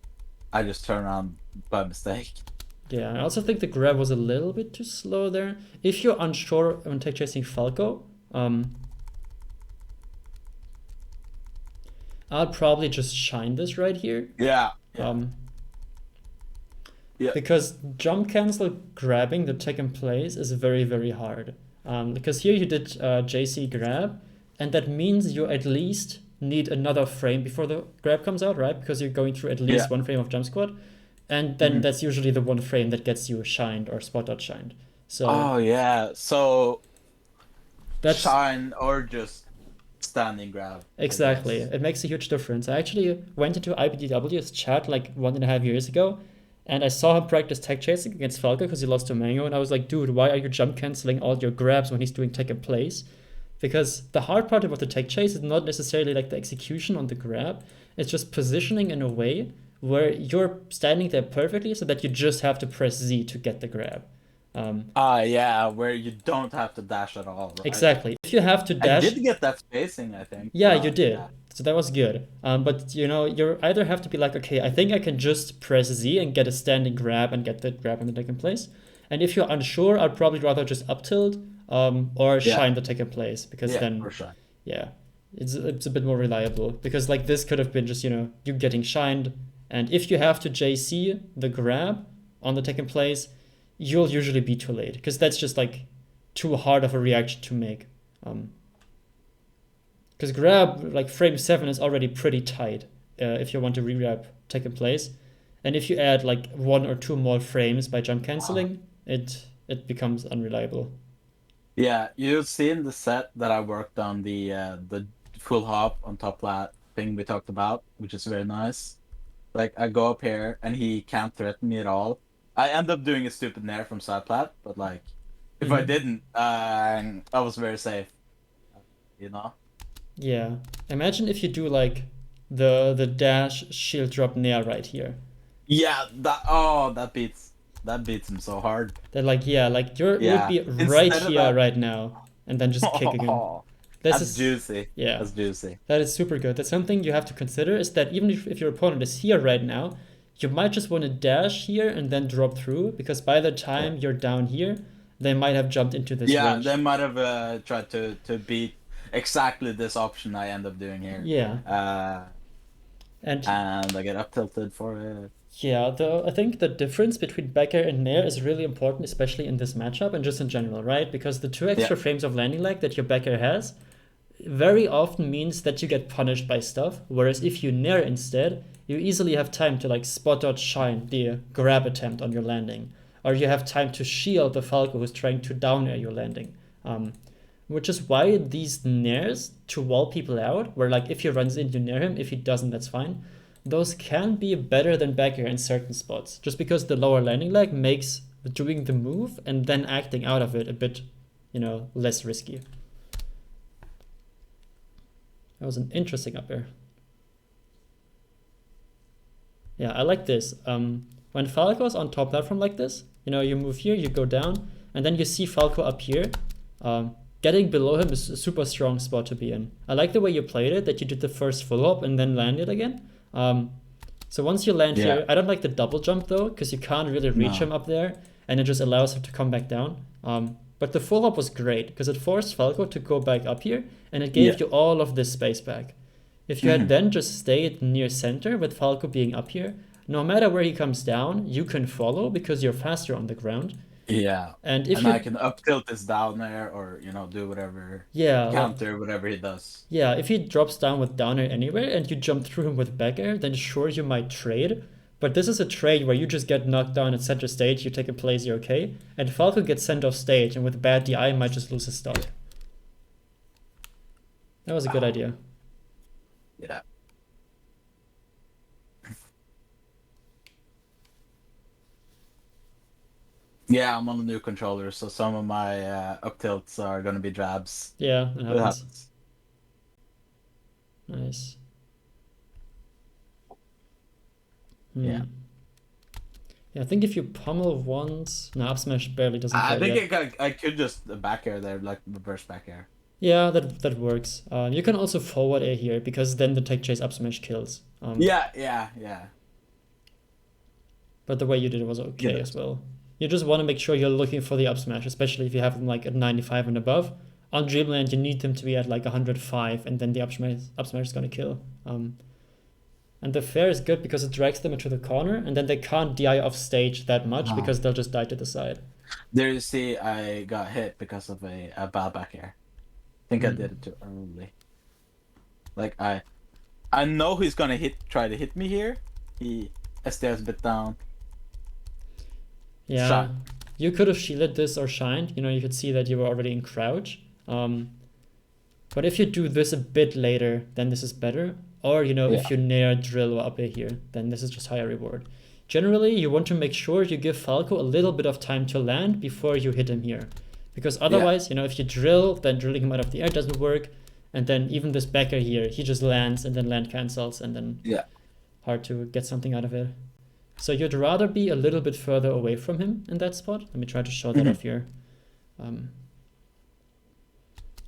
I just turned around by mistake. Yeah, I also think the grab was a little bit too slow there. If you're unsure when tech chasing Falco, I'll probably just shine this right here. Yeah. Yeah. Because jump cancel grabbing the tech in place is very, very hard. Because here you did JC grab, and that means you at least need another frame before the grab comes out, right? Because you're going through at least one frame of jump squat. And then that's usually the one frame that gets you shined or spot out shined. So Oh yeah. So that's shine or just standing grab. I exactly. guess. It makes a huge difference. I actually went into IBDW's chat like 1.5 years ago, and I saw him practice tech chasing against Falco because he lost to Mango, and I was like, dude, why are you jump canceling all your grabs when he's doing tech in place? Because the hard part about the tech chase is not necessarily like the execution on the grab, it's just positioning in a way where you're standing there perfectly so that you just have to press Z to get the grab. Yeah, where you don't have to dash at all. Right? Exactly. If you have to dash, I did get that spacing, I think. yeah, you did. Yeah. So that was good. But you either have to be like, okay, I think I can just press Z and get a standing grab and get the grab in the tech in place. And if you're unsure, I'd probably rather just up tilt or shine the tech in place because then for sure. Yeah, it's a bit more reliable because like this could have been just you getting shined, and if you have to JC the grab on the tech in place, you'll usually be too late because that's just like too hard of a reaction to make. Because grab like frame 7 is already pretty tight if you want to re-grab tech in place, and if you add like 1 or 2 more frames by jump canceling, it becomes unreliable. Yeah, you've seen the set that I worked on, the full hop on top flat thing we talked about, which is very nice. Like I go up here and he can't threaten me at all. I end up doing a stupid nair from side plat, but like if I didn't, I was very safe. Yeah. Imagine if you do like the dash shield drop nair right here. Yeah, that beats him so hard. That like you'd be Instead right of here that- right now and then just kick again. That's juicy. Yeah. That's juicy. That is super good. That's something you have to consider is that even if your opponent is here right now, you might just want to dash here and then drop through because by the time you're down here, they might have jumped into this range. They might have tried to beat exactly this option I end up doing here. Yeah. And I get up tilted for it. yeah, I think the difference between back air and nair is really important, especially in this matchup and just in general, right? Because the 2 extra frames of landing lag that your back air has very often means that you get punished by stuff, whereas if you nair instead, you easily have time to like spot out shine the grab attempt on your landing, or you have time to shield the Falco who's trying to down air your landing. Which is why these nairs to wall people out, where like if he runs in, you nair him, if he doesn't, that's fine. Those can be better than back air in certain spots, just because the lower landing lag makes doing the move and then acting out of it a bit, less risky. That was an interesting up air. Yeah, I like this. When Falco's on top platform like this, you move here, you go down, and then you see Falco up here. Getting below him is a super strong spot to be in. I like the way you played it, that you did the first full hop and then landed again. So once you land here, I don't like the double jump though, because you can't really reach him up there, and it just allows him to come back down. But the full hop was great, because it forced Falco to go back up here, and it gave you all of this space back. If you had then just stayed near center with Falco being up here, no matter where he comes down, you can follow because you're faster on the ground. Yeah, and if I can up tilt this down there, or do whatever. Counter whatever he does. Yeah, if he drops down with down air anywhere and you jump through him with back air, then sure you might trade. But this is a trade where you just get knocked down at center stage, you take a place, you're okay. And Falco gets sent off stage, and with bad DI might just lose his stock. That was a good idea. Yeah. Yeah, I'm on a new controller, so some of my up tilts are gonna be drabs. Yeah, that It happens. happens. Nice. Yeah. Yeah, I think if you pummel once, no, up smash barely doesn't I kill think yet. I could just back air there, like reverse back air. Yeah, that works. You can also forward air here, because then the tech chase up smash kills. Yeah. But the way you did it was okay as well. You just want to make sure you're looking for the up smash, especially if you have them like at 95 and above. On Dreamland, you need them to be at like 105, and then the up smash is going to kill. And the fair is good because it drags them into the corner, and then they can't DI off stage that much because they'll just die to the side. There you see, I got hit because of a bad back air. I think I did it too early. Like I know he's gonna try to hit me here. He SDR's a bit down. Yeah, Shot. You could have shielded this or shined. You could see that you were already in crouch. But if you do this a bit later, then this is better. Or, if you nair drill up here, then this is just higher reward. Generally, you want to make sure you give Falco a little bit of time to land before you hit him here. Because otherwise, if you drill, then drilling him out of the air doesn't work. And then even this backer here, he just lands and then land cancels, and then hard to get something out of it. So you'd rather be a little bit further away from him in that spot. Let me try to show that off here.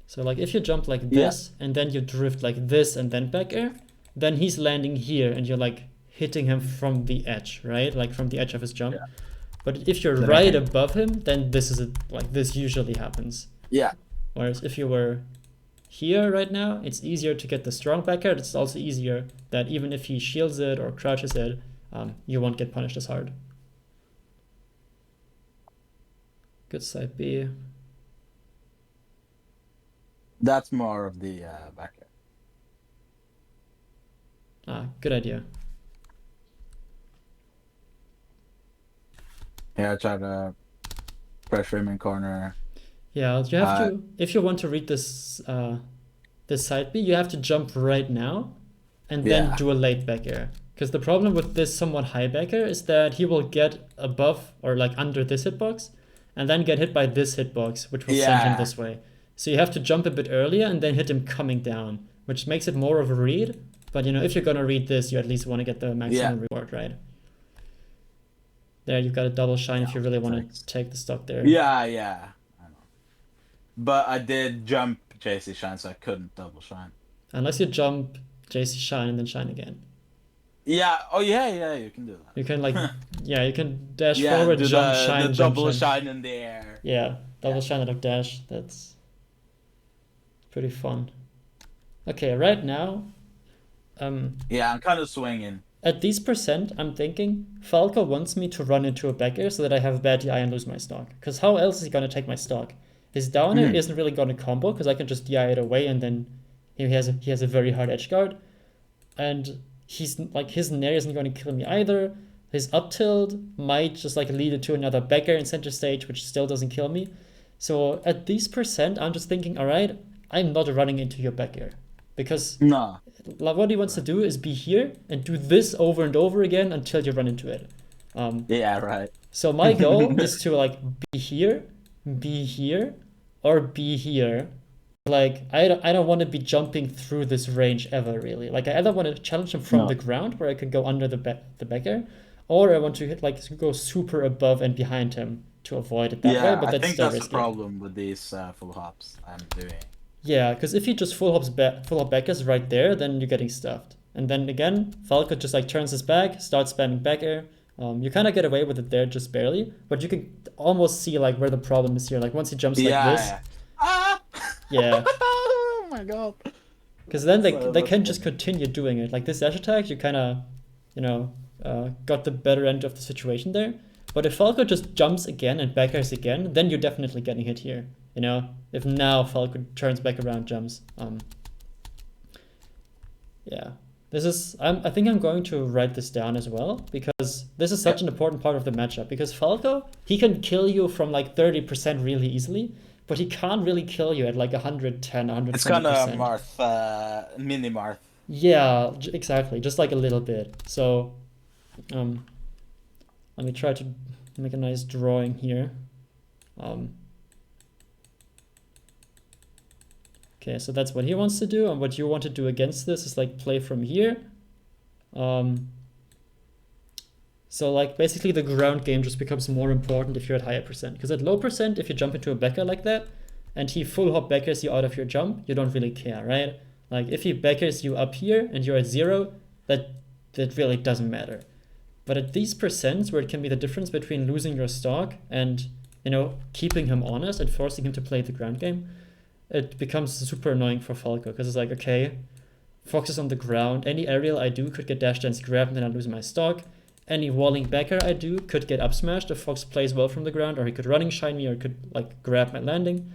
So like if you jump like this and then you drift like this and then back air, then he's landing here and you're like hitting him from the edge, right? Like from the edge of his jump. Yeah. But if you're right above him, then this is like this usually happens. Yeah. Whereas if you were here right now, it's easier to get the strong back air. It's also easier that even if he shields it or crouches it, you won't get punished as hard. Good side B. That's more of the back air. Good idea. Yeah, I try to pressure him in corner. Yeah, you have to, if you want to read this this side B, you have to jump right now and then do a late back air. Because the problem with this somewhat high back air is that he will get above or like under this hitbox and then get hit by this hitbox, which will send him this way. So you have to jump a bit earlier and then hit him coming down, which makes it more of a read. But if you're gonna read this, you at least want to get the maximum reward, right? There, you've got a double shine if you really want to take the stock there. Yeah. I know. But I did jump JC shine, so I couldn't double shine. Unless you jump JC shine and then shine again. Yeah. Oh yeah. You can do that. You can you can dash forward, jump, shine, the double shine in the air. Yeah, double shine out of dash. That's pretty fun. Okay, right now. Yeah, I'm kind of swinging. At these percent, I'm thinking Falco wants me to run into a back air so that I have bad DI and lose my stock. Because how else is he gonna take my stock? His down air isn't really gonna combo because I can just DI it away and then he has a very hard edge guard, and he's like his nair isn't going to kill me either. His up tilt might just like lead into another back air in center stage, which still doesn't kill me. So at these percent, I'm just thinking, all right, I'm not running into your back air. Because what he wants to do is be here and do this over and over again until you run into it. Yeah, right. So my goal is to like be here, or be here. Like I don't want to be jumping through this range ever, really. Like I either want to challenge him from the ground where I could go under the back air, or I want to hit go super above and behind him to avoid it that way, but I that's think still that's the risky. problem with these full hops I'm doing. Yeah, because if you just full hop backers right there, then you're getting stuffed. And then again, Falco just like turns his back, starts spamming back air. You kind of get away with it there just barely, but you can almost see like where the problem is here. Like once he jumps like this, Yeah. Ah! yeah, Oh my god. because then they That's can just funny. continue doing it. Like this dash attack, you kind of, you know, got the better end of the situation there. But if Falco just jumps again and back airs again, then you're definitely getting hit here. You know, if now Falco turns back around, jumps. Yeah, this is. I think I'm going to write this down as well because this is such an important part of the matchup. Because Falco, he can kill you from like 30% really easily, but he can't really kill you at like 110, 120%. It's kind of Marth, mini Marth. Yeah, exactly. Just like a little bit. So, let me try to make a nice drawing here. Okay, so that's what he wants to do, and what you want to do against this is like play from here. So like basically the ground game just becomes more important if you're at higher percent. Because at low percent, if you jump into a backer like that, and he full hop backers you out of your jump, you don't really care, right? Like if he backers you up here and you're at 0, that really doesn't matter. But at these percents where it can be the difference between losing your stock and, you know, keeping him honest and forcing him to play the ground game, it becomes super annoying for Falco because it's like, okay, Fox is on the ground. Any aerial I do could get dash dance grabbed and then I lose my stock. Any walling backer I do could get up smashed if Fox plays well from the ground, or he could running shine me, or he could like grab my landing.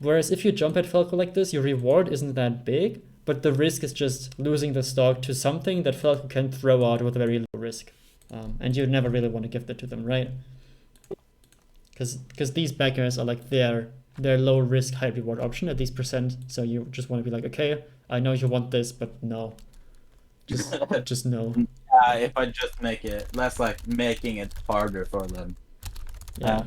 Whereas if you jump at Falco like this, your reward isn't that big, but the risk is just losing the stock to something that Falco can throw out with very low risk. And you never really want to give that to them, right? Because these backers are like their low risk, high reward option at these percent. So you just want to be like, okay, I know you want this, but no. Just no. If I just make it less like making it harder for them. Yeah.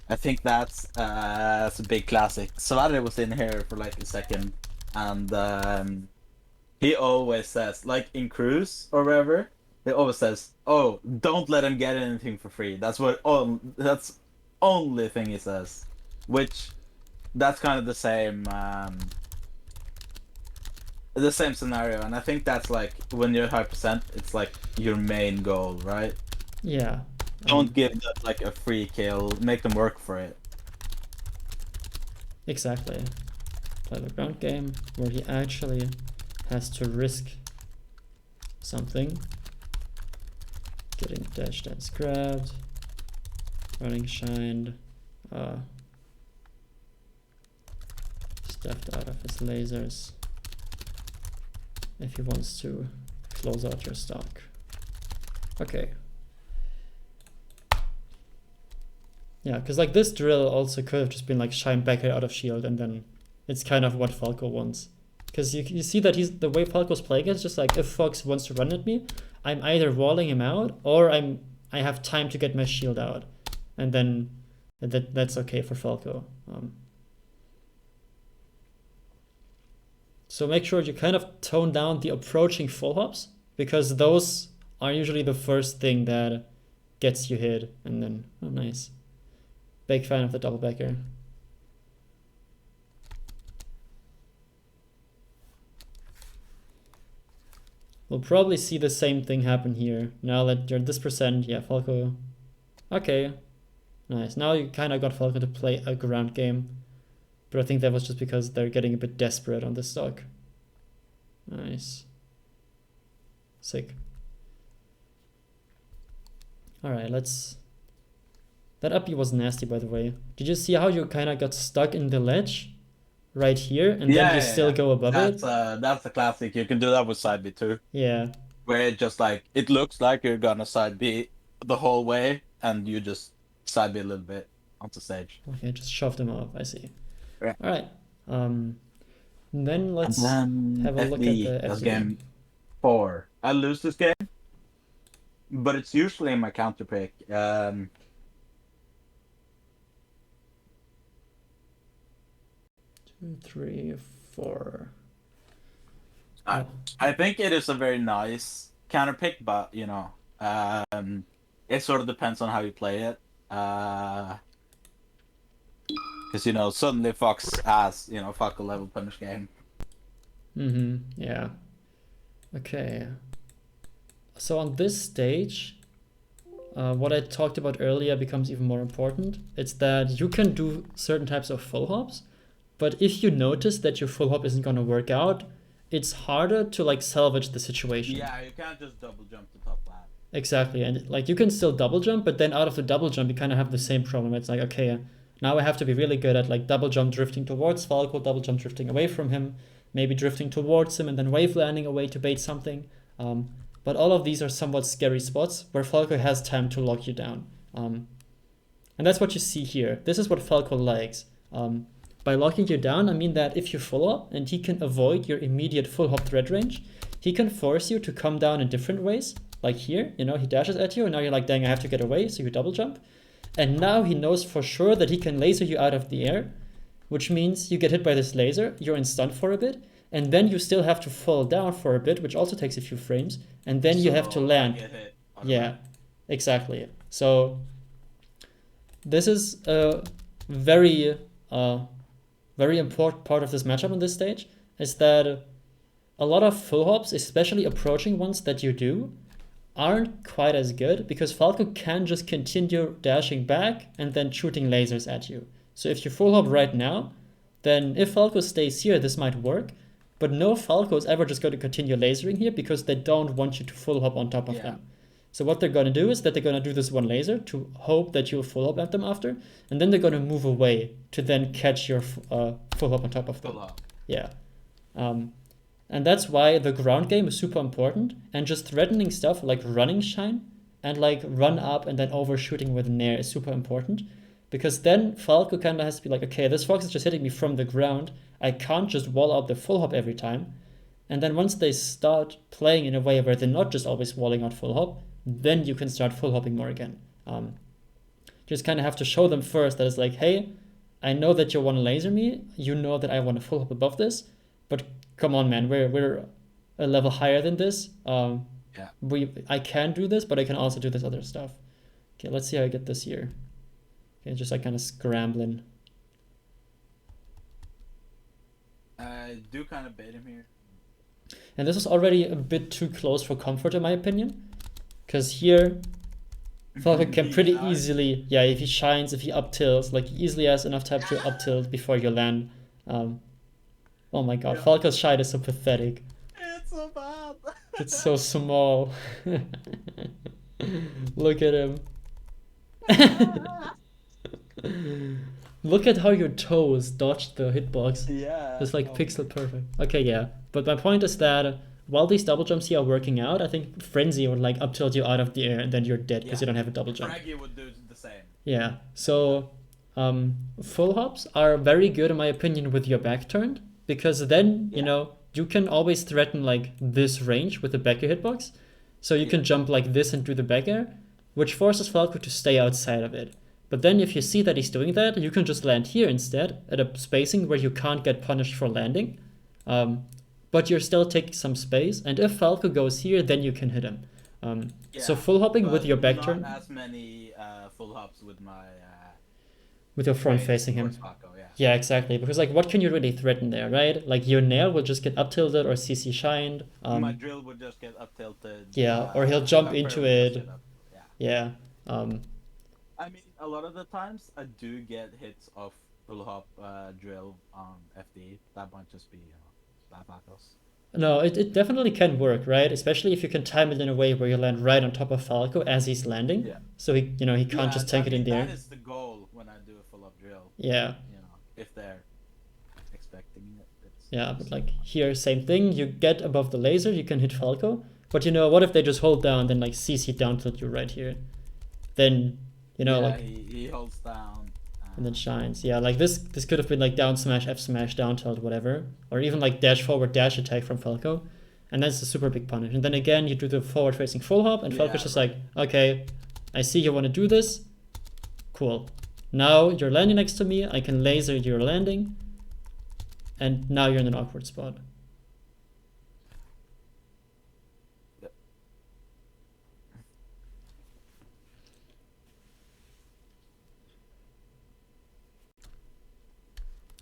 I think that's a big classic. Sverre was in here for like a second, and he always says, like in cruise or wherever, he always says, "Oh, don't let him get anything for free." That's that's only thing he says, which that's kind of the same scenario, and I think that's like when you're high percent, it's like your main goal, right? Yeah. Don't give them like a free kill. Make them work for it. Exactly. Play the ground game where he actually has to risk something. Getting dash dance grabbed, running shined, stepped out of his lasers if he wants to close out your stock. Okay. Yeah, because like this drill also could have just been like shine back out of shield, and then it's kind of what Falco wants. Because you see that the way Falco's playing is just like, if Fox wants to run at me, I'm either walling him out or I have time to get my shield out, and then that's okay for Falco. So make sure you kind of tone down the approaching full hops, because those are usually the first thing that gets you hit, and then, oh nice. Big fan of the double backer. We'll probably see the same thing happen here. Now that you're at this percent, yeah, Falco. Okay, nice. Now you kind of got Falco to play a ground game. But I think that was just because they're getting a bit desperate on this stock. Nice. Sick. Alright, let's... That uppy was nasty, by the way. Did you see how you kind of got stuck in the ledge? Right here, and then you still go above it? That's the classic. You can do that with side B too. Yeah. Where it just like, it looks like you're gonna side B the whole way, and you just side B a little bit onto stage. Okay, just shove them off, I see. Yeah. Alright. Then let's And then have a look at the that's FD game 4. I lose this game, but it's usually my counter pick. 2, 3, 4. I think it is a very nice counter pick, but you know, it sort of depends on how you play it. Because, you know, suddenly Fox has, you know, Falco level punish game. Yeah. Okay. So on this stage, what I talked about earlier becomes even more important. It's that you can do certain types of full hops, but if you notice that your full hop isn't going to work out, it's harder to like salvage the situation. Yeah, you can't just double jump to top lap. Exactly, and like you can still double jump, but then out of the double jump, you kind of have the same problem. It's like, okay, now I have to be really good at like double jump drifting towards Falco, double jump drifting away from him, maybe drifting towards him, and then wave landing away to bait something. But all of these are somewhat scary spots where Falco has time to lock you down. And that's what you see here. This is what Falco likes. By locking you down, I mean that if you full up and he can avoid your immediate full hop thread range, he can force you to come down in different ways. Like here, you know, he dashes at you and now you're like, dang, I have to get away, so you double jump. And now he knows for sure that he can laser you out of the air, which means you get hit by this laser, you're in stun for a bit, and then you still have to fall down for a bit, which also takes a few frames, and then you have to land. Yeah, exactly. So this is a very important part of this matchup on this stage, is that a lot of full hops, especially approaching ones that you do, aren't quite as good because Falco can just continue dashing back and then shooting lasers at you. So if you full hop right now, then if Falco stays here, this might work. But no Falco is ever just going to continue lasering here because they don't want you to full hop on top of them. So what they're going to do is that they're going to do this one laser to hope that you'll full hop at them after, and then they're going to move away to then catch your full hop on top of them. Yeah. And that's why the ground game is super important, and just threatening stuff like running shine and like run up and then overshooting with nair is super important, because then Falco kind of has to be like, okay, this Fox is just hitting me from the ground. I can't just wall out the full hop every time. And then once they start playing in a way where they're not just always walling out full hop, then you can start full hopping more again. Just kind of have to show them first that it's like, hey, I know that you want to laser me. You know that I want to full hop above this, but come on, man, we're a level higher than this. I can do this, but I can also do this other stuff. Okay, let's see how I get this here. Okay, just like kind of scrambling. I do kind of bait him here. And this is already a bit too close for comfort, in my opinion. Because here, Falco can pretty easily, if he shines, if he up tilts, like he easily has enough time to up tilt before you land. Oh my god, Falco's shine is so pathetic. It's so bad. It's so small. Look at him. Look at how your toes dodged the hitbox. Yeah. It's like pixel perfect. Okay, yeah. But my point is that while these double jumps here are working out, I think Frenzy would like up tilt you out of the air and then you're dead because you don't have a double jump. Fraggy would do the same. Yeah. So full hops are very good in my opinion with your back turned, because then, you know, you can always threaten like this range with the back air hitbox. So you can jump like this and do the back air, which forces Falco to stay outside of it. But then if you see that he's doing that, you can just land here instead at a spacing where you can't get punished for landing. But you're still taking some space, and if Falco goes here, then you can hit him. So full hopping with your back turn. Not as many full hops with my with your front facing him. Falco, yeah, exactly. Because like, what can you really threaten there, right? Like your nail will just get up tilted or CC shined. My drill would just get up tilted. Yeah, or he'll jump into it. Yeah. I mean, a lot of the times I do get hits of full hop drill on FD. That might just be bad battles. No, it definitely can work, right? Especially if you can time it in a way where you land right on top of Falco as he's landing. Yeah. So he can't just tank it in the air. That is the goal when I do a full up drill. Yeah. You know, if they're expecting it. But like here, same thing. You get above the laser, you can hit Falco. But what if they just hold down, then like CC down tilt you right here? Then he holds down. And then shines. Yeah, like this could have been like down smash, F smash, down tilt, whatever. Or even like dash forward, dash attack from Falco. And that's a super big punish. And then again, you do the forward facing full hop, and Falco's just like, okay, I see you want to do this. Cool. Now you're landing next to me, I can laser your landing. And now you're in an awkward spot.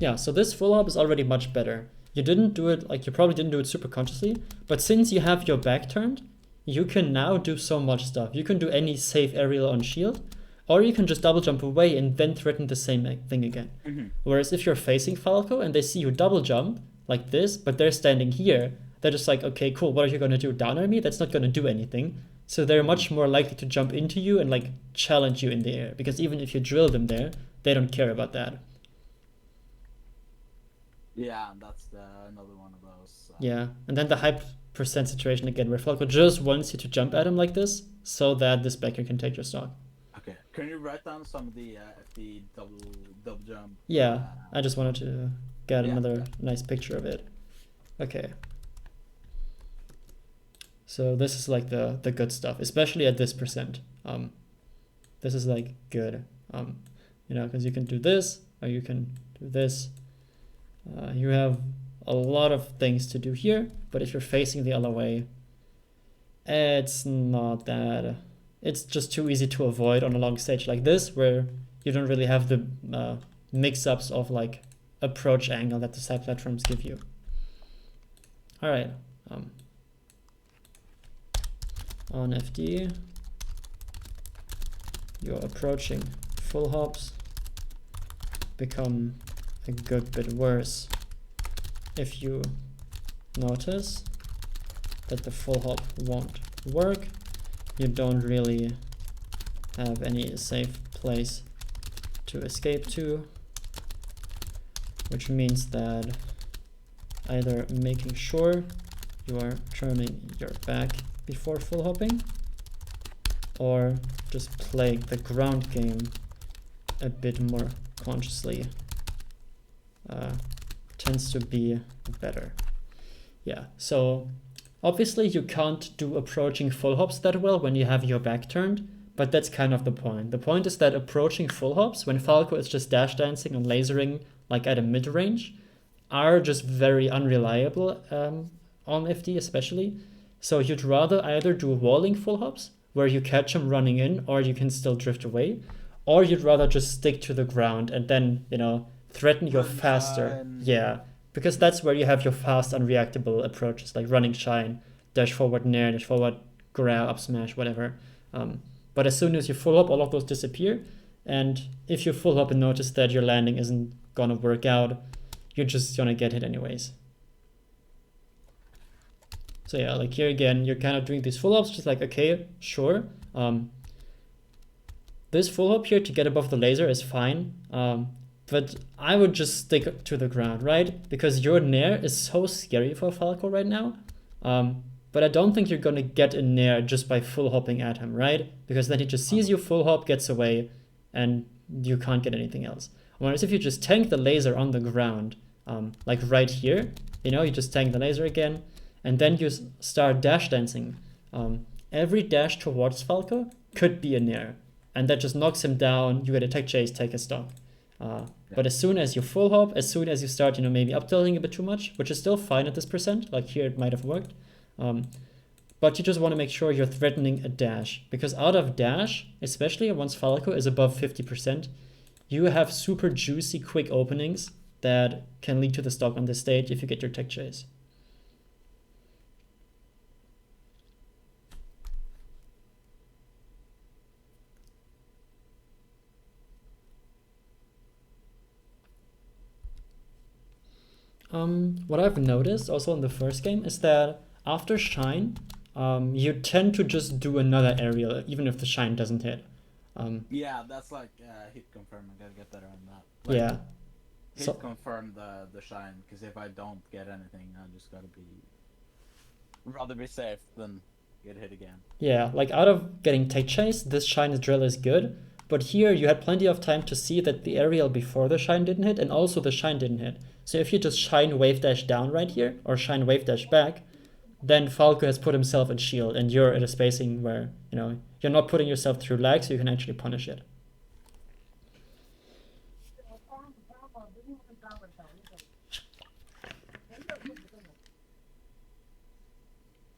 Yeah, so this full hop is already much better. You didn't do it, like you probably didn't do it super consciously, but since you have your back turned, you can now do so much stuff. You can do any safe aerial on shield, or you can just double jump away and then threaten the same thing again. Whereas if you're facing Falco and they see you double jump like this, but they're standing here, they're just like, okay, cool, what are you gonna do, down on me? That's not gonna do anything. So they're much more likely to jump into you and like challenge you in the air, because even if you drill them there, they don't care about that. Yeah, that's another one of those. Yeah, and then the high percent situation again, where Falco just wants you to jump at him like this, so that this backer can take your stock. Okay, can you write down some of the FD double jump? Yeah, I just wanted to get Yeah. another nice picture of it. Okay. So this is like the good stuff, especially at this percent. This is like good, you know, because you can do this, or you can do this. You have a lot of things to do here, but if you're facing the other way, it's not that. It's just too easy to avoid on a long stage like this, where you don't really have the mix-ups of like approach angle that the side platforms give you. All right. On FD, your approaching full hops become a good bit worse if you notice that the full hop won't work. You don't really have any safe place to escape to, which means that either making sure you are turning your back before full hopping, or just playing the ground game a bit more consciously tends to be better. Yeah, so obviously you can't do approaching full hops that well when you have your back turned, but that's kind of the point. The point is that approaching full hops, when Falco is just dash dancing and lasering like at a mid-range, are just very unreliable on FD especially. So you'd rather either do walling full hops, where you catch him running in, or you can still drift away, or you'd rather just stick to the ground and then, you know, threaten your faster. Yeah, because that's where you have your fast, unreactable approaches, like running shine, dash forward nair, dash forward grab, up smash, whatever. But as soon as you full hop, all of those disappear. And if you full hop and notice that your landing isn't gonna work out, you're just gonna get hit anyways. So yeah, like here again, you're kind of doing these full hops, just like, okay, sure. This full hop here to get above the laser is fine. But I would just stick to the ground, right? Because your nair is so scary for Falco right now. But I don't think you're gonna get a nair just by full hopping at him, right? Because then he just sees you full hop, gets away, and you can't get anything else. Whereas if you just tank the laser on the ground, like right here, you know, you just tank the laser again, and then you start dash dancing. Every dash towards Falco could be a nair, and that just knocks him down. You get a tech chase, take a stock. But as soon as you full hop, as soon as you start, you know, maybe up tilting a bit too much, which is still fine at this percent, like here it might have worked. But you just want to make sure you're threatening a dash, because out of dash, especially once Falco is above 50%, you have super juicy quick openings that can lead to the stock on this stage if you get your tech chase. What I've noticed also in the first game is that after shine, you tend to just do another aerial, even if the shine doesn't hit. Yeah, that's like hit confirm. I gotta get better on that. Like, Yeah. hit confirm the shine, because if I don't get anything, I just gotta rather be safe than get hit again. Yeah, like out of getting tech chase, this shine drill is good. But here you had plenty of time to see that the aerial before the shine didn't hit, and also the shine didn't hit. So if you just shine wave dash down right here, or shine wave dash back, then Falco has put himself in shield, and you're at a spacing where, you know, you're not putting yourself through lag, so you can actually punish it.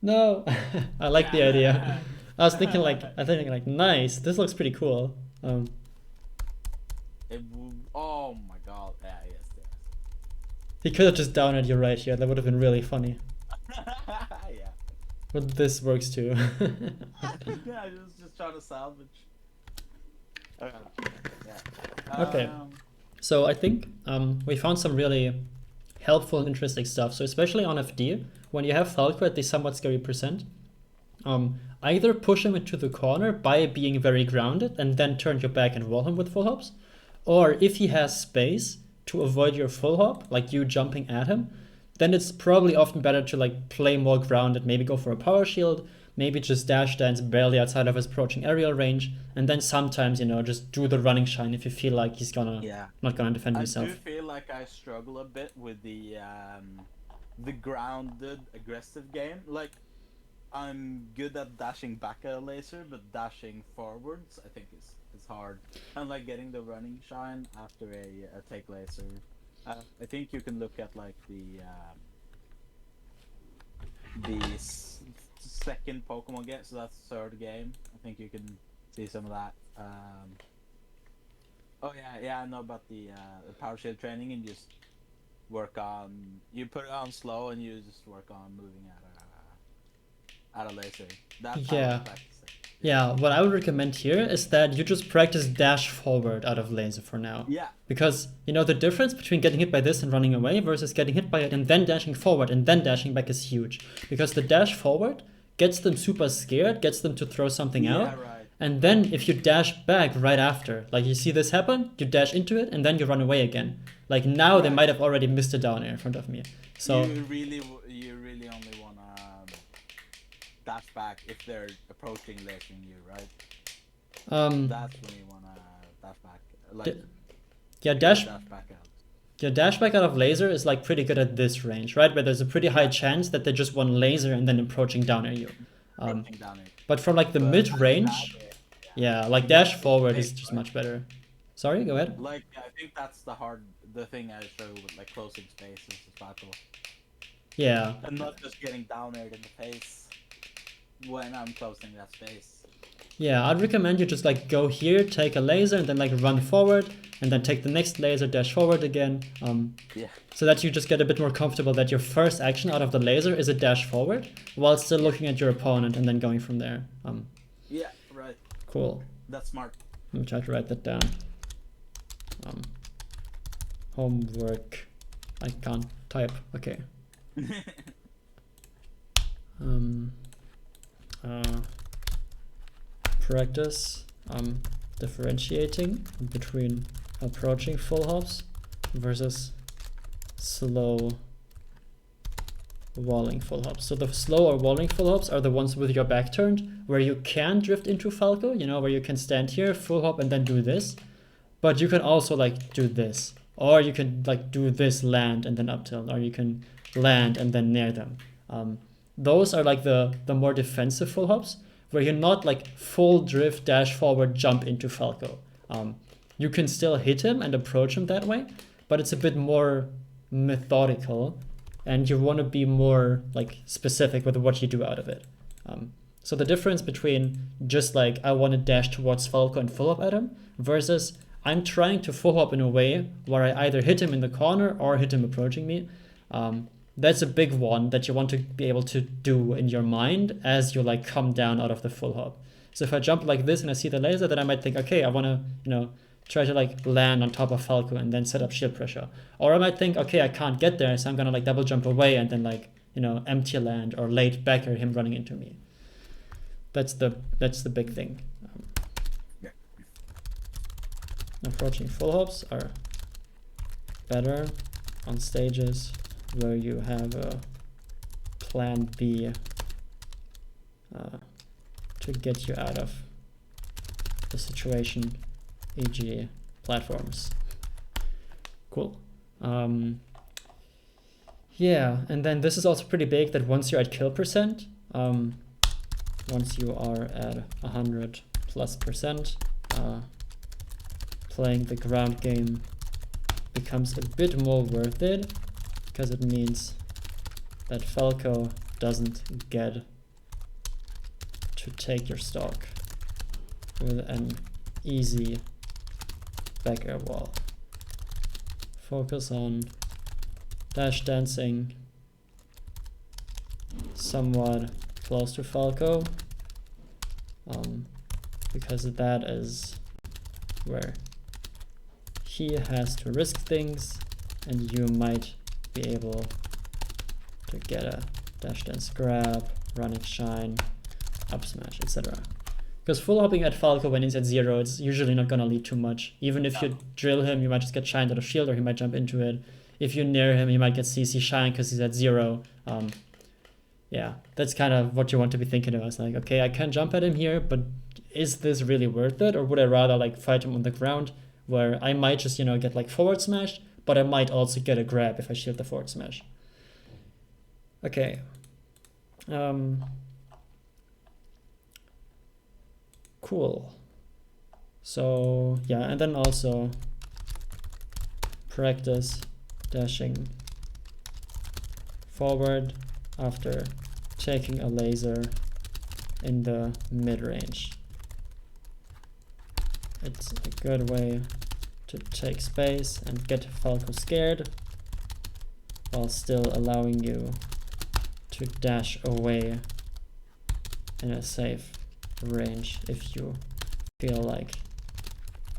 No, I like the idea. I was thinking like, nice, this looks pretty cool. Oh my god, yeah, yes. He could have just downed you right here. That would have been really funny. Yeah. But this works too. Yeah, I was just trying to salvage. Okay. Yeah. Okay. So I think we found some really helpful and interesting stuff. So especially on FD, when you have Falco at the somewhat scary percent, either push him into the corner by being very grounded and then turn your back and wall him with full hops, or if he has space to avoid your full hop, like you jumping at him, then it's probably often better to like play more grounded, maybe go for a power shield, maybe just dash dance barely outside of his approaching aerial range, and then sometimes, you know, just do the running shine if you feel like he's gonna not gonna defend himself. I do feel like I struggle a bit with the grounded aggressive game. Like, I'm good at dashing back at a laser, but dashing forwards I think is hard. And like getting the running shine after a take laser. I think you can look at like the second Pokemon game, so that's the third game. I think you can see some of that. Oh yeah, I know about the power shield training, and just work on. You put it on slow, and you just work on moving at a laser. That's how I practice it. Yeah, what I would recommend here is that you just practice dash forward out of laser for now. Yeah. Because, you know, the difference between getting hit by this and running away versus getting hit by it and then dashing forward and then dashing back is huge. Because the dash forward gets them super scared, gets them to throw something out. Right. And then if you dash back right after, like you see this happen, you dash into it and then you run away again. Like now they might have already missed a down air in front of me. So you really only want to dash back if they're approaching lasering you, right? That's when you want to dash back. Like, dash back out. Your dash back out of laser is like pretty good at this range, right? Where there's a pretty high chance that they just want laser and then approaching down at you. But from like the mid range, like dash forward is just much better. Sorry, go ahead. Like I think that's the thing I show with like closing spaces is Falco. Yeah. And not just getting down aired in the face when I'm closing that space. Yeah, I'd recommend you just like go here, take a laser, and then like run forward, and then take the next laser, dash forward again. So that you just get a bit more comfortable that your first action out of the laser is a dash forward, while still looking at your opponent and then going from there. Yeah, right. Cool. That's smart. Let me try to write that down. Homework. I can't type. Okay. Practice differentiating between approaching full hops versus slow walling full hops. So the slow or walling full hops are the ones with your back turned, where you can drift into Falco, you know, where you can stand here, full hop, and then do this. But you can also like do this, or you can like do this, land and then up tilt, or you can land and then nair them. Those are like the more defensive full hops, where you're not like full drift, dash forward, jump into Falco. You can still hit him and approach him that way, but it's a bit more methodical, and you want to be more like specific with what you do out of it. So the difference between just like I want to dash towards Falco and full hop at him versus I'm trying to full hop in a way where I either hit him in the corner or hit him approaching me. That's a big one that you want to be able to do in your mind as you like come down out of the full hop. So if I jump like this and I see the laser, then I might think, okay, I want to, you know, try to like land on top of Falco and then set up shield pressure. Or I might think, okay, I can't get there, so I'm gonna like double jump away and then like, you know, empty land or late backer him running into me. That's the big thing. Approaching full hops are better on stages where you have a plan B to get you out of the situation, e.g. platforms. Cool. Yeah, and then this is also pretty big that once you're at kill percent, once you are at 100+%, playing the ground game becomes a bit more worth it, because it means that Falco doesn't get to take your stock with an easy back air wall. Focus on dash dancing somewhat close to Falco, because that is where he has to risk things, and you might be able to get a dash dance grab, running shine, up smash, etc. Because full hopping at Falco when he's at 0, it's usually not gonna lead too much. Even if you drill him, you might just get shined out of shield, or he might jump into it. If you near him, you might get CC shine because he's at 0. Yeah, that's kind of what you want to be thinking about. It's like, okay, I can jump at him here, but is this really worth it? Or would I rather like fight him on the ground, where I might just, you know, get like forward smash, but I might also get a grab if I shield the forward smash. Okay. Cool. So yeah, and then also practice dashing forward after taking a laser in the mid-range. It's a good way to take space and get Falco scared while still allowing you to dash away in a safe range if you feel like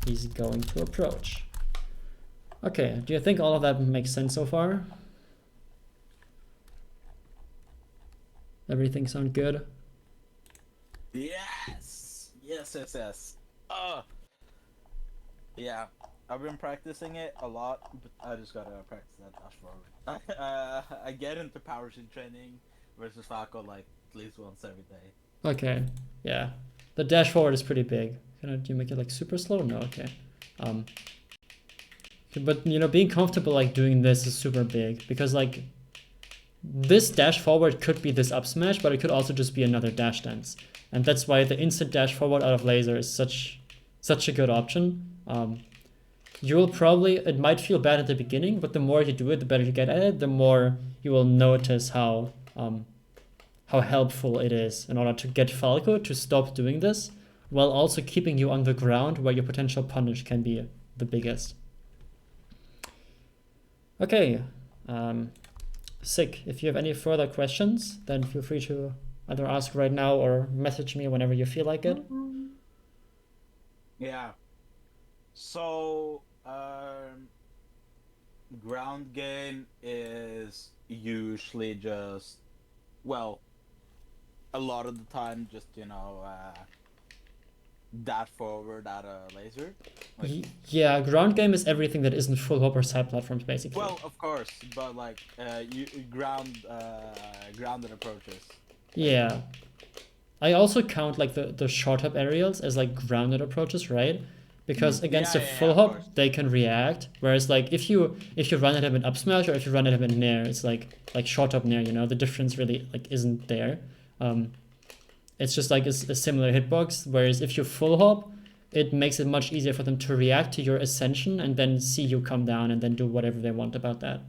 he's going to approach. Okay, do you think all of that makes sense so far? Everything sound good? Yes. Yeah, I've been practicing it a lot, but I just gotta practice that dash forward. I get into power sheet training versus Falco like at least once every day. Okay, yeah. The dash forward is pretty big. Do you make it like super slow? No, okay. But you know, being comfortable like doing this is super big, because like this dash forward could be this up smash, but it could also just be another dash dance. And that's why the instant dash forward out of laser is such a good option. You'll probably, it might feel bad at the beginning, but the more you do it, the better you get at it, the more you will notice how helpful it is in order to get Falco to stop doing this, while also keeping you on the ground where your potential punish can be the biggest. Okay, sick. If you have any further questions, then feel free to either ask right now or message me whenever you feel like it. Yeah. So, ground game is usually just, well, a lot of the time just, you know, dash forward at a laser. Like, yeah, ground game is everything that isn't full hop or side platforms, basically. well, of course, but like you grounded approaches. Yeah. I also count like the short hop aerials as like grounded approaches, right? Because against a full hop, they can react. Whereas like if you run at him in up smash or if you run at him in nair, it's like short hop nair, you know, the difference really like isn't there. It's just like a similar hitbox. Whereas if you full hop, it makes it much easier for them to react to your ascension and then see you come down and then do whatever they want about that.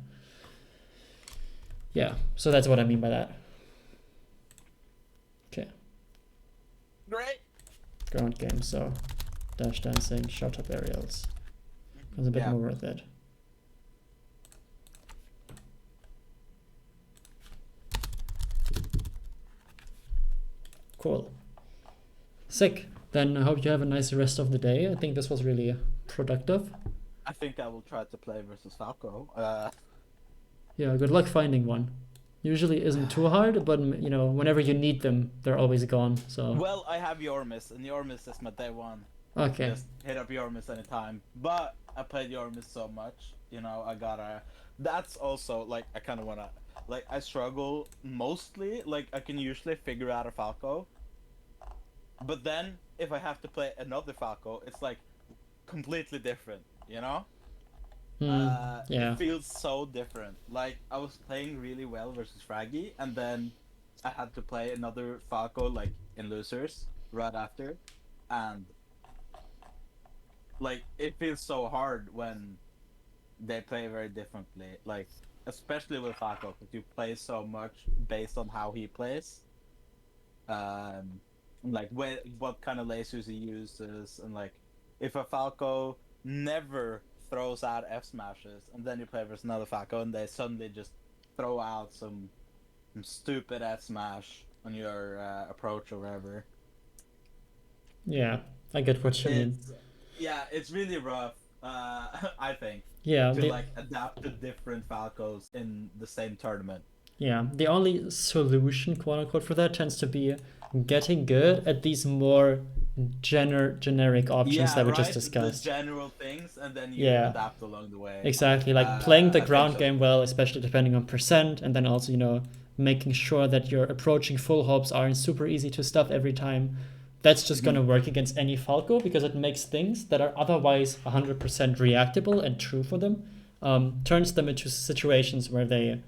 Yeah, so that's what I mean by that. Okay. Great. Ground game, so dash dancing, shot up aerials. It's a bit more worth it. Cool. Sick. Then I hope you have a nice rest of the day. I think this was really productive. I think I will try to play versus Falco. Yeah, good luck finding one. Usually isn't too hard, but you know, whenever you need them, they're always gone. So. Well, I have Yormis, and Yormis is my day one. Okay. Just hit up Yormis anytime. But I played Yormis so much, you know, I gotta. That's also like I kind of wanna. Like I struggle mostly. Like I can usually figure out a Falco. But then if I have to play another Falco, it's like completely different, you know? Yeah. It feels so different. Like I was playing really well versus Fraggy, and then I had to play another Falco like in losers right after, and like it feels so hard when they play very differently. Like especially with Falco, because you play so much based on how he plays. Like what kind of lasers he uses, and like if a Falco never throws out F smashes, and then you play versus another Falco, and they suddenly just throw out some stupid F smash on your approach or whatever. Yeah, I get what you mean. Yeah, it's really rough. I think. Yeah, To like adapt to different Falcos in the same tournament. Yeah, the only solution, quote unquote, for that tends to be getting good at these more generic options that we just discussed. The general things, and then you Yeah. adapt along the way. Exactly, like playing the I ground think so. game well, especially depending on percent, and then also, you know, making sure that your approaching full hopes aren't super easy to stuff every time. That's just going to work against any Falco because it makes things that are otherwise 100% reactable and true for them, turns them into situations where they,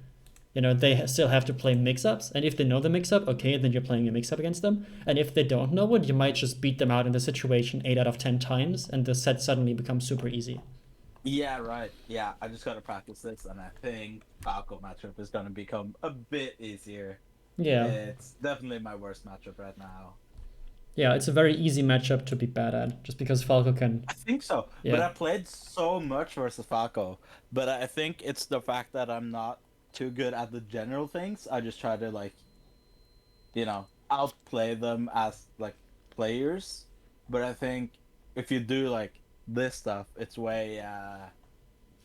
you know, they still have to play mix-ups, and if they know the mix-up, okay, then you're playing a mix-up against them, and if they don't know it, you might just beat them out in the situation 8 out of 10 times, and the set suddenly becomes super easy. Yeah, right. Yeah, I just gotta practice this, and I think Falco matchup is gonna become a bit easier. Yeah. It's definitely my worst matchup right now. Yeah, it's a very easy matchup to be bad at, just because Falco can... I think so. Yeah. But I played so much versus Falco, but I think it's the fact that I'm not too good at the general things. I just try to, like, you know, outplay them as, like, players. But I think if you do, like, this stuff, it's way,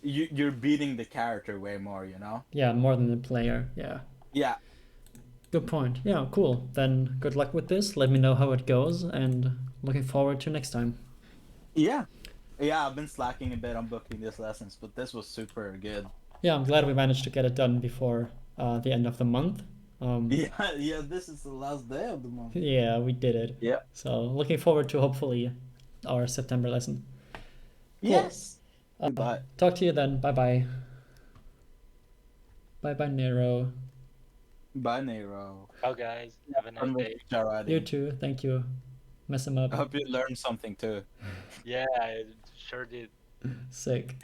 you're beating the character way more, you know? Yeah, more than the player, yeah. Yeah. Good point. Yeah, cool. Then good luck with this. Let me know how it goes, and looking forward to next time. Yeah. Yeah, I've been slacking a bit on booking these lessons, but this was super good. Yeah, I'm glad we managed to get it done before the end of the month. Yeah, this is the last day of the month. Yeah, we did it. Yeah. So looking forward to hopefully our September lesson. Cool. Yes. Goodbye. Talk to you then. Bye-bye. Bye-bye, Nero. Bye, Nero. Ciao, guys. Have a nice day. You too. Thank you. Mess him up. I hope you learned something too. Yeah, I sure did. Sick.